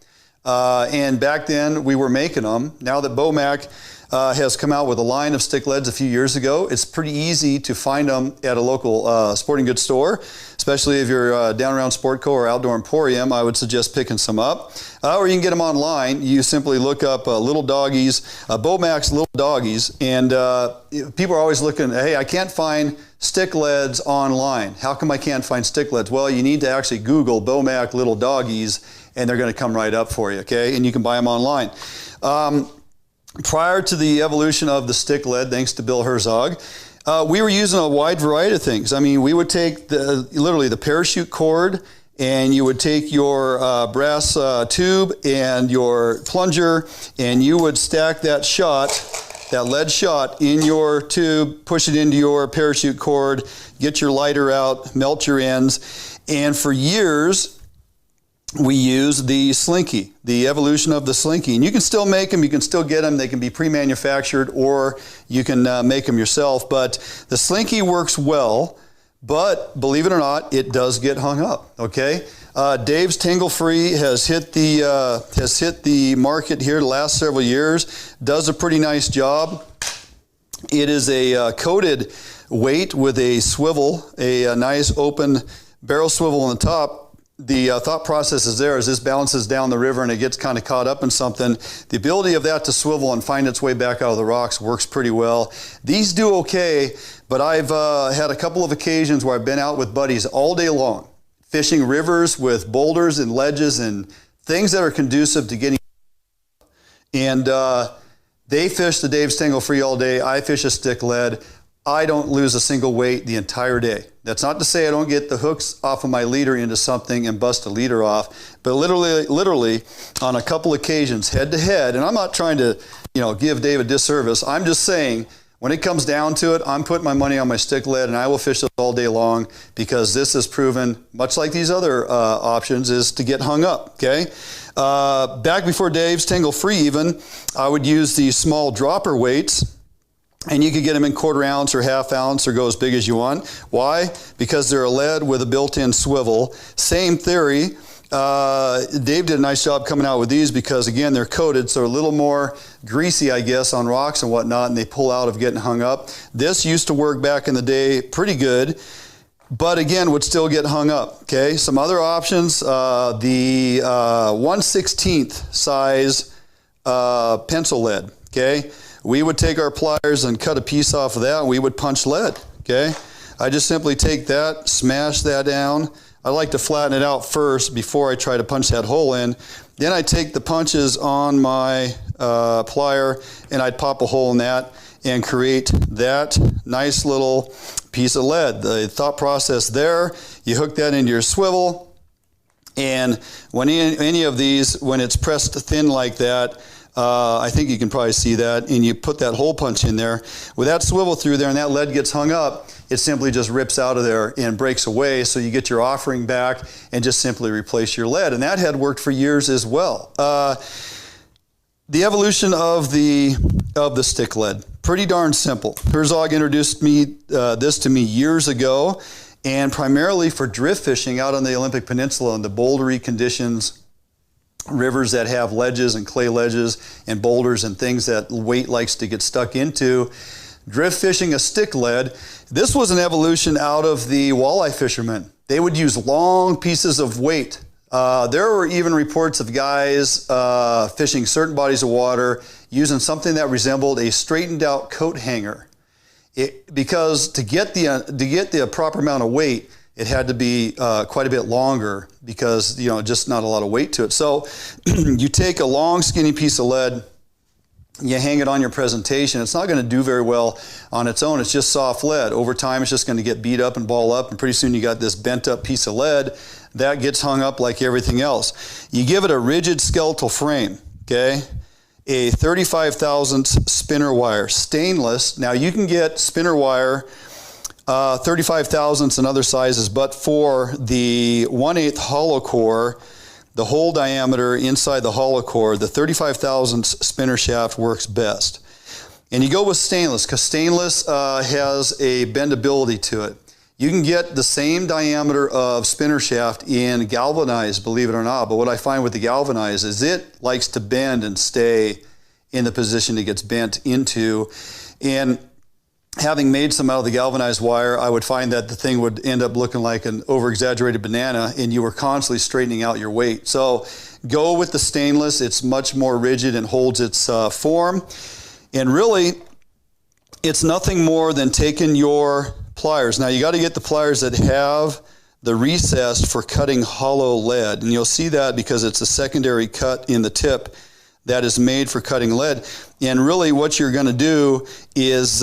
And back then we were making them. Now that Bomac has come out with a line of stick leads a few years ago, it's pretty easy to find them at a local sporting goods store, especially if you're down around SPORTCO or Outdoor Emporium. I would suggest picking some up. Or you can get them online. You simply look up Little Doggies, Bomac's Little Doggies, and people are always looking, hey, I can't find stick leads online. How come I can't find stick leads? Well, you need to actually Google Bomac Little Doggies, and they're going to come right up for you, okay? And you can buy them online. Prior to the evolution of the stick lead, thanks to Bill Herzog, we were using a wide variety of things. I mean, we would take literally the parachute cord and you would take your brass tube and your plunger, and you would stack that shot, that lead shot, in your tube, push it into your parachute cord, get your lighter out, melt your ends, and for years we use the slinky, the evolution of the slinky. And you can still make them, you can still get them, they can be pre-manufactured, or you can make them yourself. But the slinky works well, but believe it or not, it does get hung up, okay? Dave's Tangle Free has hit the market here the last several years, does a pretty nice job. It is a coated weight with a swivel, a nice open barrel swivel on the top. The thought process is there as this bounces down the river and it gets kind of caught up in something. The ability of that to swivel and find its way back out of the rocks works pretty well. These do okay, but I've had a couple of occasions where I've been out with buddies all day long, fishing rivers with boulders and ledges and things that are conducive to getting. And they fish the Dave's Tangle Free all day. I fish a stick lead. I don't lose a single weight the entire day. That's not to say I don't get the hooks off of my leader into something and bust a leader off, but literally on a couple occasions, head to head, and I'm not trying to, give Dave a disservice. I'm just saying, when it comes down to it, I'm putting my money on my stick lead, and I will fish this all day long because this is proven, much like these other options, is to get hung up, okay? Back before Dave's Tangle Free even, I would use these small dropper weights. And you could get them in 1/4 ounce or 1/2 ounce or go as big as you want. Why? Because they're a lead with a built-in swivel. Same theory. Dave did a nice job coming out with these because, again, they're coated, so they're a little more greasy, I guess, on rocks and whatnot, and they pull out of getting hung up. This used to work back in the day pretty good, but, again, would still get hung up, okay? Some other options, the 1/16 size pencil lead, okay? We would take our pliers and cut a piece off of that, and we would punch lead, okay? I just simply take that, smash that down. I like to flatten it out first before I try to punch that hole in. Then I take the punches on my plier, and I'd pop a hole in that and create that nice little piece of lead. The thought process there, you hook that into your swivel, and when any of these, when it's pressed thin like that, I think you can probably see that, and you put that hole punch in there. With that swivel through there and that lead gets hung up, it simply just rips out of there and breaks away, so you get your offering back and just simply replace your lead. And that had worked for years as well. The evolution of the stick lead, pretty darn simple. Herzog introduced this to me years ago, and primarily for drift fishing out on the Olympic Peninsula in the bouldery conditions, rivers that have ledges and clay ledges and boulders and things that weight likes to get stuck into. Drift fishing a stick lead. This was an evolution out of the walleye fishermen. They would use long pieces of weight. There were even reports of guys fishing certain bodies of water using something that resembled a straightened out coat hanger. Because to get the proper amount of weight, it had to be quite a bit longer because, just not a lot of weight to it. So you take a long, skinny piece of lead, you hang it on your presentation. It's not going to do very well on its own. It's just soft lead. Over time, it's just going to get beat up and ball up, and pretty soon you got this bent up piece of lead that gets hung up like everything else. You give it a rigid skeletal frame, okay? A 35 thousandths spinner wire, stainless. Now you can get spinner wire 35 thousandths and other sizes, but for the 1/8 hollow core, the hole diameter inside the hollow core, the 35 thousandths spinner shaft works best. And you go with stainless because stainless has a bendability to it. You can get the same diameter of spinner shaft in galvanized, believe it or not, but what I find with the galvanized is it likes to bend and stay in the position it gets bent into. And having made some out of the galvanized wire, I would find that the thing would end up looking like an over-exaggerated banana, and you were constantly straightening out your weight. So go with the stainless. It's much more rigid and holds its form. And really, it's nothing more than taking your pliers. Now, you got to get the pliers that have the recess for cutting hollow lead. And you'll see that because it's a secondary cut in the tip that is made for cutting lead. And really what you're going to do is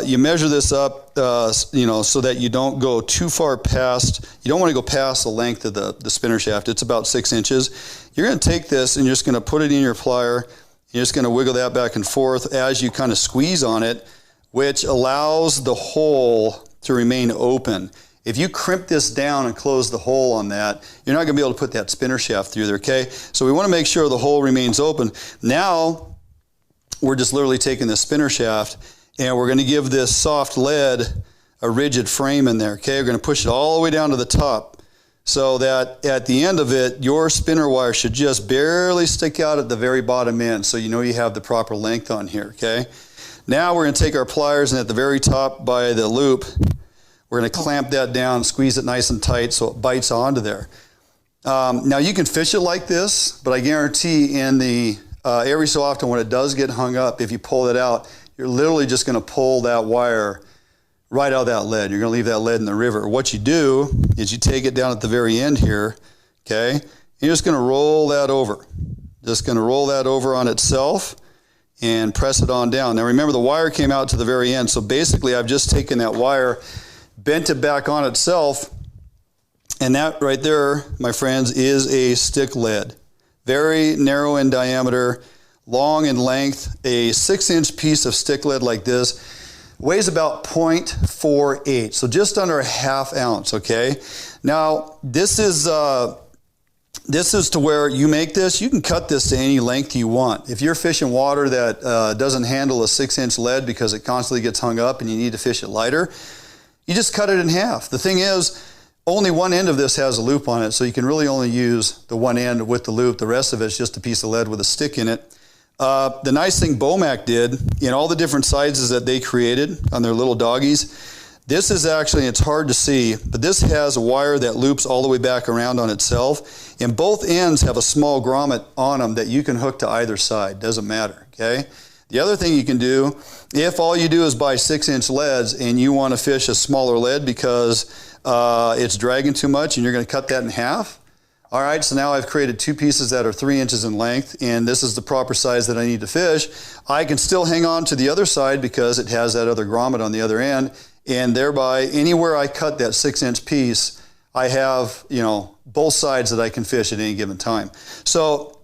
you measure this up, so that you don't go too far past, you don't want to go past the length of the spinner shaft. It's about 6 inches. You're going to take this and you're just going to put it in your plier. You're just going to wiggle that back and forth as you kind of squeeze on it, which allows the hole to remain open. If you crimp this down and close the hole on that, you're not going to be able to put that spinner shaft through there, okay? So we want to make sure the hole remains open. Now, we're just literally taking the spinner shaft and we're going to give this soft lead a rigid frame in there, okay? We're going to push it all the way down to the top so that at the end of it, your spinner wire should just barely stick out at the very bottom end, so you know you have the proper length on here, okay? Now we're going to take our pliers and at the very top by the loop, we're going to clamp that down, squeeze it nice and tight so it bites onto there. Now you can fish it like this, but I guarantee in the every so often when it does get hung up, if you pull it out, you're literally just going to pull that wire right out of that lead. You're going to leave that lead in the river. What you do is you take it down at the very end here, okay? And you're just going to roll that over. Just going to roll that over on itself and press it on down. Now remember, the wire came out to the very end, so basically I've just taken that wire, bent it back on itself, and that right there, my friends, is a stick lead. Very narrow in diameter, long in length. A 6-inch piece of stick lead like this weighs about 0.48, so just under a ½ ounce, okay? Now, this is to where you make this, you can cut this to any length you want. If you're fishing water that doesn't handle a 6-inch lead because it constantly gets hung up and you need to fish it lighter, you just cut it in half. The thing is, only one end of this has a loop on it, so you can really only use the one end with the loop. The rest of it's just a piece of lead with a stick in it. The nice thing Bomac did, in all the different sizes that they created on their little doggies, this is actually, it's hard to see, but this has a wire that loops all the way back around on itself, and both ends have a small grommet on them that you can hook to either side. Doesn't matter, okay? The other thing you can do, if all you do is buy 6-inch leads and you want to fish a smaller lead because it's dragging too much and you're going to cut that in half, all right, so now I've created 2 pieces that are 3 inches in length, and this is the proper size that I need to fish. I can still hang on to the other side because it has that other grommet on the other end, and thereby anywhere I cut that 6-inch piece, I have, both sides that I can fish at any given time. So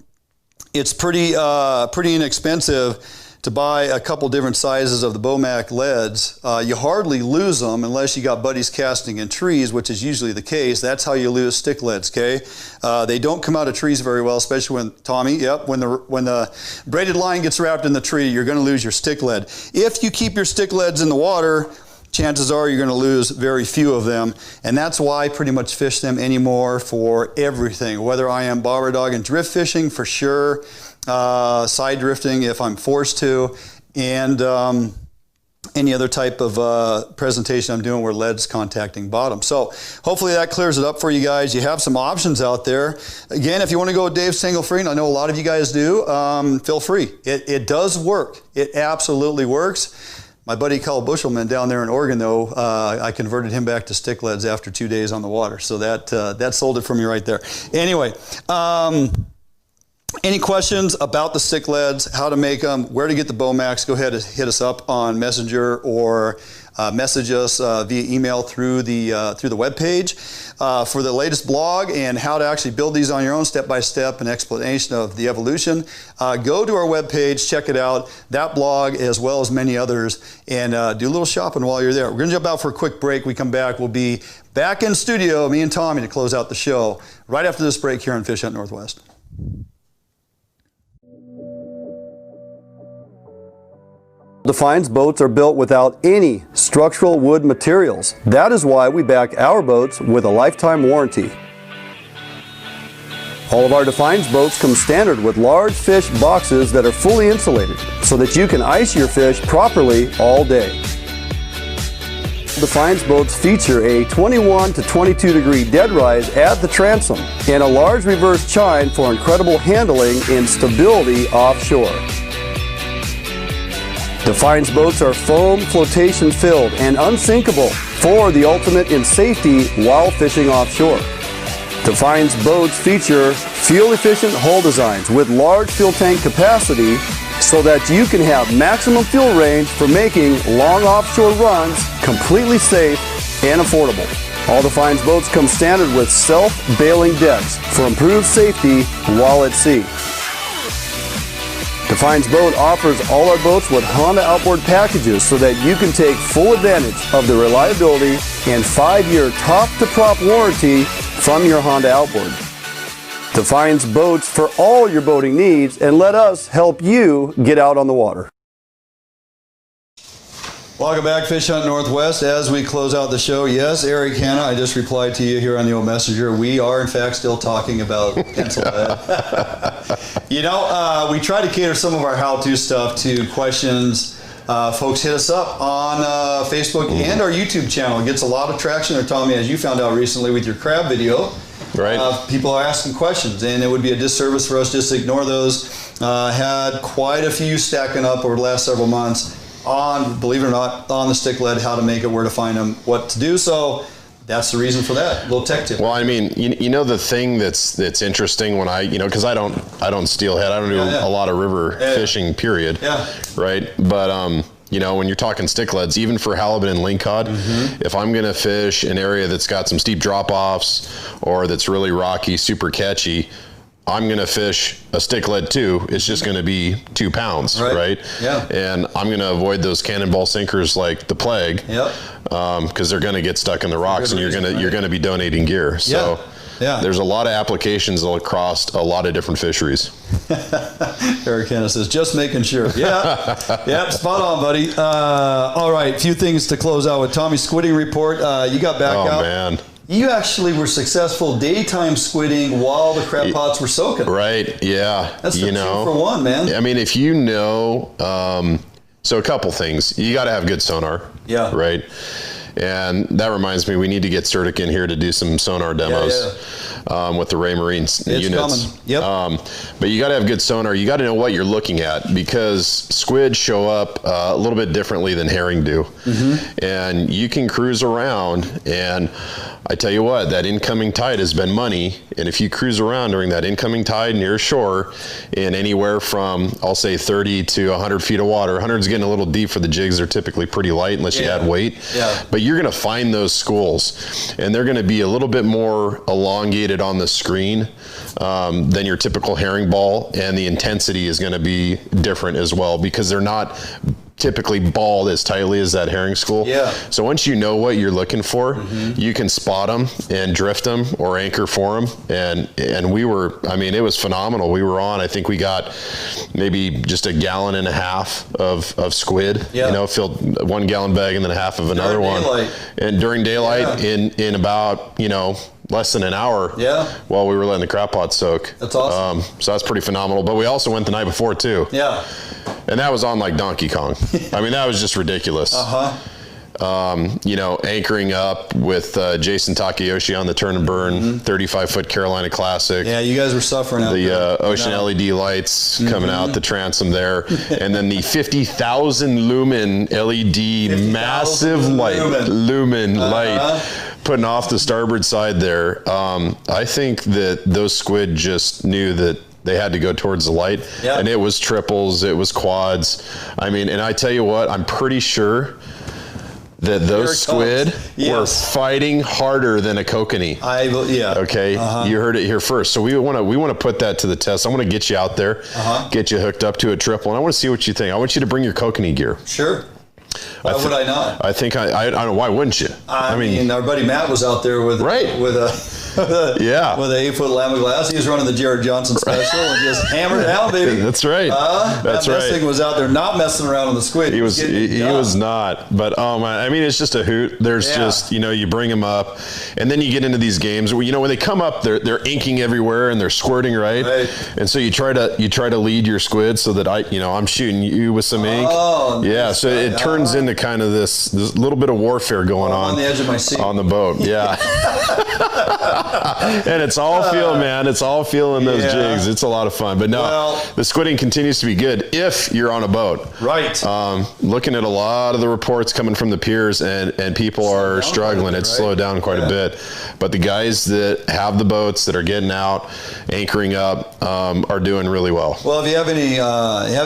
it's pretty inexpensive to buy a couple different sizes of the Bomac leads. You hardly lose them unless you got buddies casting in trees, which is usually the case. That's how you lose stick leads, okay? They don't come out of trees very well, especially when, Tommy, yep, when the braided line gets wrapped in the tree, you're gonna lose your stick lead. If you keep your stick leads in the water, chances are you're going to lose very few of them, and that's why I pretty much fish them anymore for everything. Whether I am bobber dog and drift fishing, for sure, side drifting if I'm forced to, and any other type of presentation I'm doing where lead's contacting bottom. So hopefully that clears it up for you guys. You have some options out there. Again, if you want to go with Dave's Tangle Free, and I know a lot of you guys do, feel free. It does work. It absolutely works. My buddy Kyle Bushelman down there in Oregon, though, I converted him back to stick leads after 2 days on the water. So that sold it for me right there. Anyway, any questions about the stick leads, how to make them, where to get the Bomacs, go ahead and hit us up on Messenger or message us via email through the webpage. For the latest blog and how to actually build these on your own, step-by-step, and explanation of the evolution, go to our webpage, check it out, that blog as well as many others, and do a little shopping while you're there. We're going to jump out for a quick break. We come back, we'll be back in studio, me and Tommy, to close out the show right after this break here on Fish Hunt Northwest. Defiance boats are built without any structural wood materials. That is why we back our boats with a lifetime warranty. All of our Defiance boats come standard with large fish boxes that are fully insulated so that you can ice your fish properly all day. Defiance boats feature a 21 to 22 degree dead rise at the transom and a large reverse chine for incredible handling and stability offshore. Defiance boats are foam flotation filled and unsinkable for the ultimate in safety while fishing offshore. Defiance boats feature fuel-efficient hull designs with large fuel tank capacity so that you can have maximum fuel range for making long offshore runs completely safe and affordable. All Defiance boats come standard with self-bailing decks for improved safety while at sea. Defiance Boat offers all our boats with Honda outboard packages so that you can take full advantage of the reliability and 5-year top-to-prop warranty from your Honda outboard. Defiance Boats for all your boating needs, and let us help you get out on the water. Welcome back, Fish Hunt Northwest. As we close out the show, yes, Eric Hanna, I just replied to you here on the old messenger. We are, in fact, still talking about pencil lead. You know, we try to cater some of our how-to stuff to questions. Folks, hit us up on Facebook and our YouTube channel. It gets a lot of traction there, Tommy, as you found out recently with your crab video. Right. People are asking questions, and it would be a disservice for us just to ignore those. Had quite a few stacking up over the last several months on, believe it or not, on the stick lead, how to make it, where to find them, what to do. So that's the reason for that little tech tip. Well, I mean, you know, the thing that's interesting when I, because I don't steelhead, I don't do a lot of river fishing, period. Yeah. Right. But when you're talking stick leads, even for halibut and lingcod, if I'm going to fish an area that's got some steep drop-offs or that's really rocky, super catchy, I'm going to fish a stick lead too. It's just going to be 2 pounds, right? Yeah. And I'm going to avoid those cannonball sinkers like the plague, because they're going to get stuck in the rocks, and you're going to be donating gear. So there's a lot of applications across a lot of different fisheries. Eric Hanna says, just making sure. Yeah. Yep, spot on, buddy. All right, a few things to close out with. Tommy, squidding report. You got back out. Oh, man. You actually were successful daytime squidding while the crab pots were soaking. Right, yeah. That's the 2 for 1, man. I mean, if you know, so a couple things. You got to have good sonar. Yeah. Right? And that reminds me, we need to get Surdyk in here to do some sonar demos with the Ray Marine units. Coming. Yep. But you got to have good sonar. You got to know what you're looking at, because squid show up a little bit differently than herring do. And you can cruise around, and I tell you what, that incoming tide has been money. And if you cruise around during that incoming tide near shore in anywhere from, I'll say 30 to 100 feet of water, 100 is getting a little deep for the jigs. They're typically pretty light unless you add weight. Yeah. But you're going to find those schools, and they're going to be a little bit more elongated on the screen than your typical herring ball. And the intensity is going to be different as well, because they're not typically balled as tightly as that herring school. Yeah. So once you know what you're looking for, you can spot them and drift them or anchor for them. And we were, I mean, it was phenomenal. We were on, I think we got maybe just a 1.5 gallons of squid, filled 1 gallon bag and then a half of another one. And during daylight in about, less than an hour while we were letting the crab pot soak. That's awesome. So that's pretty phenomenal. But we also went the night before too. Yeah. And that was on like Donkey Kong. I mean, that was just ridiculous. Anchoring up with Jason Takayoshi on the Turn and Burn 35-foot Carolina Classic. Yeah, you guys were suffering out there. The Ocean LED lights coming out the transom there. And then the 50,000 lumen LED massive lumen light putting off the starboard side there. I think that those squid just knew that they had to go towards the light, and it was triples, it was quads. I mean, and I tell you what, I'm pretty sure that those squid were fighting harder than a kokanee. Okay, you heard it here first. So we want to put that to the test. I want to get you out there, get you hooked up to a triple, and I want to see what you think. I want you to bring your kokanee gear. Sure. Why would I not? I think I don't know. Why wouldn't you? I mean, our with Matt was out there with a 8-foot Lamiglas. He was running the Jared Johnson special and just hammered down, baby. That's right. That thing was out there not messing around with the squid. He was not. But I mean, it's just a hoot. There's just you bring them up, and then you get into these games where when they come up, they're inking everywhere and they're squirting right. And so you try to lead your squid so that I'm shooting you with some ink. So it turns into kind of this little bit of warfare going on the edge of my seat on the boat. Yeah. And it's all feel, man. It's all feel in those jigs. It's a lot of fun. But no, the squidding continues to be good if you're on a boat. Right. Looking at a lot of the reports coming from the piers, and people are struggling. It's slowed down quite a bit. But the guys that have the boats that are getting out, anchoring up, are doing really well. Well, if you have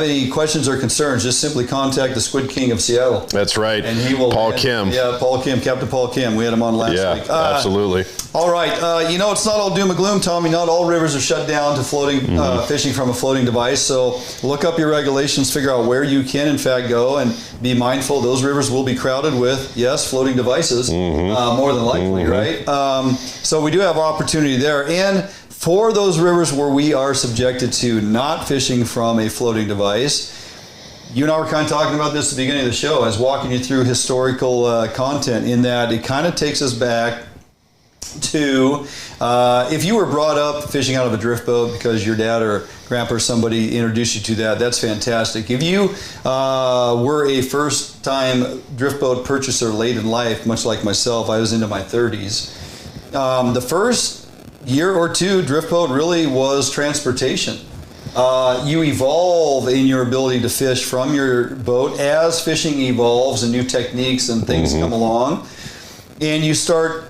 any questions or concerns, just simply contact the Squid King of Seattle. That's right. And he will. Paul Kim. Yeah, Paul Kim, Captain Paul Kim. We had him on last week. Absolutely. All right. It's not all doom and gloom, Tommy. Not all rivers are shut down to floating fishing from a floating device. So look up your regulations, figure out where you can, in fact, go, and be mindful those rivers will be crowded with, floating devices, more than likely, right? So we do have opportunity there. And for those rivers where we are subjected to not fishing from a floating device, you and I were kind of talking about this at the beginning of the show. I was walking you through historical content in that it kind of takes us back to if you were brought up fishing out of a drift boat because your dad or grandpa or somebody introduced you to that, that's fantastic. If you were a first-time drift boat purchaser late in life, much like myself, I was into my 30s, the first year or two, drift boat really was transportation. You evolve in your ability to fish from your boat as fishing evolves and new techniques and things come along. And you start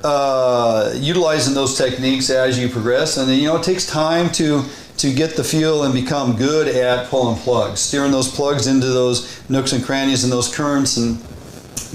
utilizing those techniques as you progress. And then, it takes time to get the feel and become good at pulling plugs, steering those plugs into those nooks and crannies and those currents and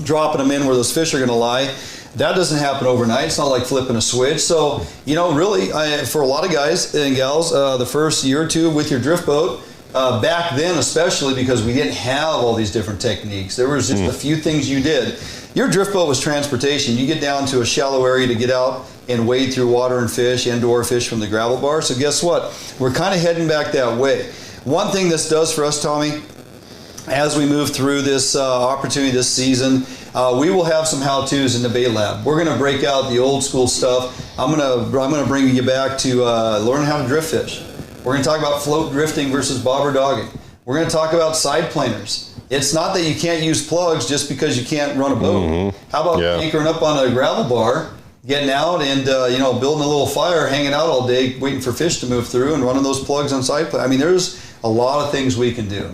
dropping them in where those fish are going to lie. That doesn't happen overnight. It's not like flipping a switch. So, really, for a lot of guys and gals, the first year or two with your drift boat, back then especially, because we didn't have all these different techniques, there was just a few things you did. Your drift boat was transportation. You get down to a shallow area to get out and wade through water and fish, and/or fish from the gravel bar. So guess what? We're kind of heading back that way. One thing this does for us, Tommy, as we move through this opportunity this season, we will have some how-tos in the Bay Lab. We're going to break out the old school stuff. I'm going to bring you back to learn how to drift fish. We're going to talk about float drifting versus bobber dogging. We're going to talk about side planers. It's not that you can't use plugs just because you can't run a boat. How about anchoring up on a gravel bar, getting out and building a little fire, hanging out all day, waiting for fish to move through, and running those plugs on side planers. I mean, there's a lot of things we can do.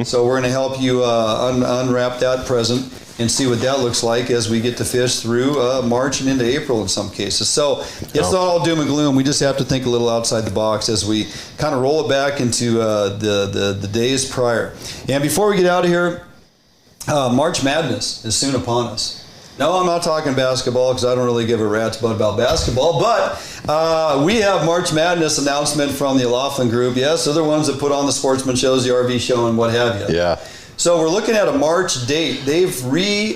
So we're going to help you unwrap that present and see what that looks like as we get to fish through March and into April in some cases. So it's not all doom and gloom. We just have to think a little outside the box as we kind of roll it back into the days prior. And before we get out of here, March Madness is soon upon us. No, I'm not talking basketball because I don't really give a rat's butt about basketball, but we have March Madness announcement from the O'Loughlin Group. Yes, they're the ones that put on the sportsman shows, the RV show, and what have you. Yeah. So we're looking at a March date. They've repurposed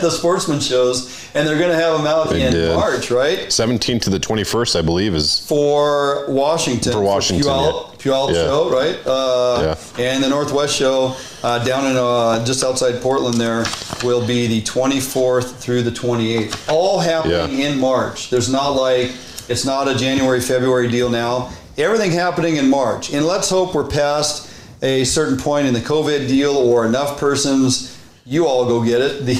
the sportsman shows, and they're going to have them out in March, right? 17th to the 21st, I believe, is for Washington. For Washington, Puyallup show, right? And the Northwest show down in just outside Portland there will be the 24th through the 28th. All happening in March. It's not a January, February deal now. Everything happening in March. And let's hope we're past a certain point in the COVID deal, or enough persons, you all go get it, the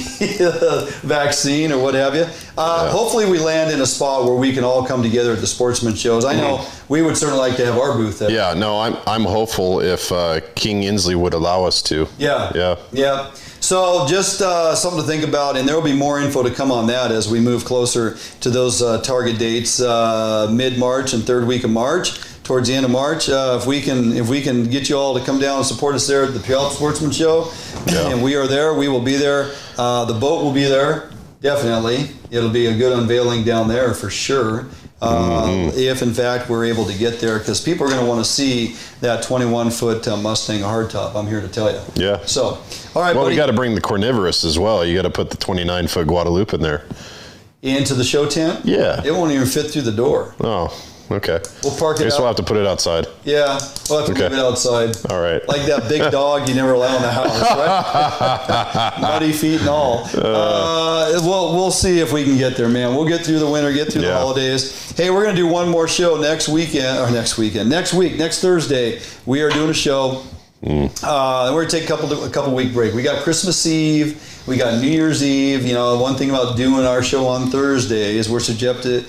vaccine or what have you. Hopefully we land in a spot where we can all come together at the sportsman shows. I know we would certainly like to have our booth there. Yeah, no, I'm hopeful if King Inslee would allow us to. Yeah. So just something to think about, and there will be more info to come on that as we move closer to those target dates, mid-March and third week of March. Towards the end of March, if we can get you all to come down and support us there at the Puyallup Sportsman Show, and we are there, we will be there. The boat will be there, definitely. It'll be a good unveiling down there for sure. If in fact we're able to get there, because people are going to want to see that 21-foot Mustang hardtop. I'm here to tell you. Yeah. So, all right. Well, buddy. we got to bring the Cornivorous as well. You got to put the 29-foot Guadalupe in there. Into the show tent? Yeah. It won't even fit through the door. Oh. Okay. We'll park it out. I guess we'll have to put it outside. Yeah, we'll have to leave it outside. All right. Like that big dog you never allow in the house, right? Muddy feet and all. We'll see if we can get there, man. We'll get through the winter, get through the holidays. Hey, we're going to do one more show next Thursday. We are doing a show We're going to take a couple week break. We got Christmas Eve. We got New Year's Eve. You know, one thing about doing our show on Thursday is we're subjected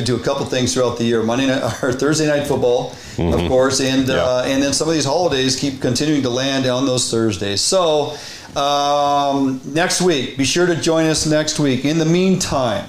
to a couple things throughout the year. Monday night, or Thursday night football, of course, and then some of these holidays keep continuing to land on those Thursdays. So next week, be sure to join us next week. In the meantime,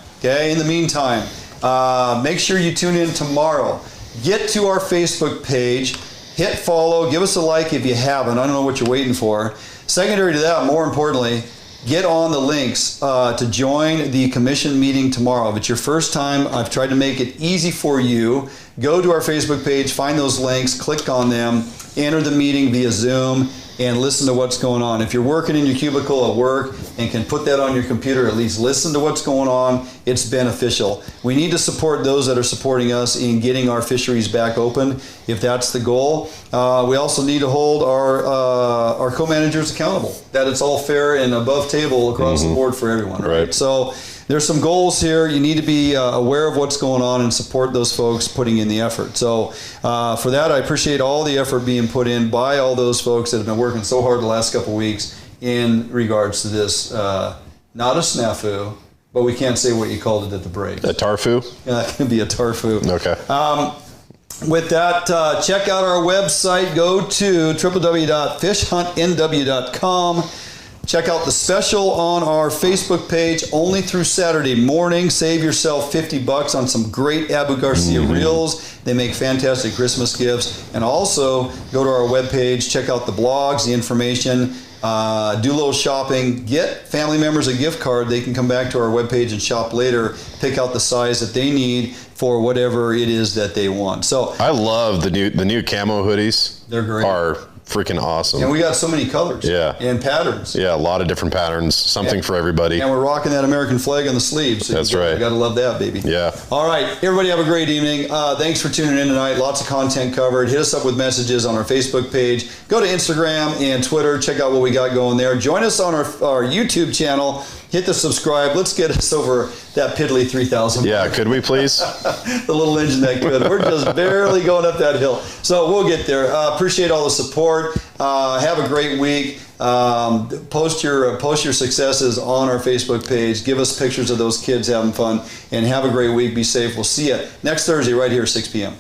make sure you tune in tomorrow. Get to our Facebook page. Hit follow. Give us a like if you haven't. I don't know what you're waiting for. Secondary to that, more importantly, get on the links to join the commission meeting tomorrow. If it's your first time, I've tried to make it easy for you. Go to our Facebook page, find those links, click on them, enter the meeting via Zoom, and listen to what's going on. If you're working in your cubicle at work and can put that on your computer, at least listen to what's going on. It's beneficial. We need to support those that are supporting us in getting our fisheries back open, if that's the goal. We also need to hold our co-managers accountable, that it's all fair and above table across the board for everyone. Right? So there's some goals here. You need to be aware of what's going on and support those folks putting in the effort. So for that, I appreciate all the effort being put in by all those folks that have been working so hard the last couple of weeks in regards to this. Not a snafu, but we can't say what you called it at the break. A tarfu? Yeah, it can be a tarfu. Okay. With that, check out our website. Go to www.fishhuntnw.com. Check out the special on our Facebook page, only through Saturday morning. Save yourself $50 on some great Abu Garcia reels. They make fantastic Christmas gifts. And also, go to our webpage, check out the blogs, the information, do a little shopping, get family members a gift card. They can come back to our webpage and shop later, pick out the size that they need for whatever it is that they want. So I love the new camo hoodies. They're great. Are freaking awesome. And we got so many colors. Yeah. And patterns. Yeah, a lot of different patterns. Something for everybody. And we're rocking that American flag on the sleeves. So that's right. You got to love that, baby. Yeah. All right. Everybody have a great evening. Thanks for tuning in tonight. Lots of content covered. Hit us up with messages on our Facebook page. Go to Instagram and Twitter. Check out what we got going there. Join us on our YouTube channel. Hit the subscribe. Let's get us over that piddly 3,000. Yeah, could we please? The little engine that could. We're just barely going up that hill. So we'll get there. Appreciate all the support. Have a great week. Post your successes on our Facebook page. Give us pictures of those kids having fun. And have a great week. Be safe. We'll see you next Thursday right here at 6 p.m.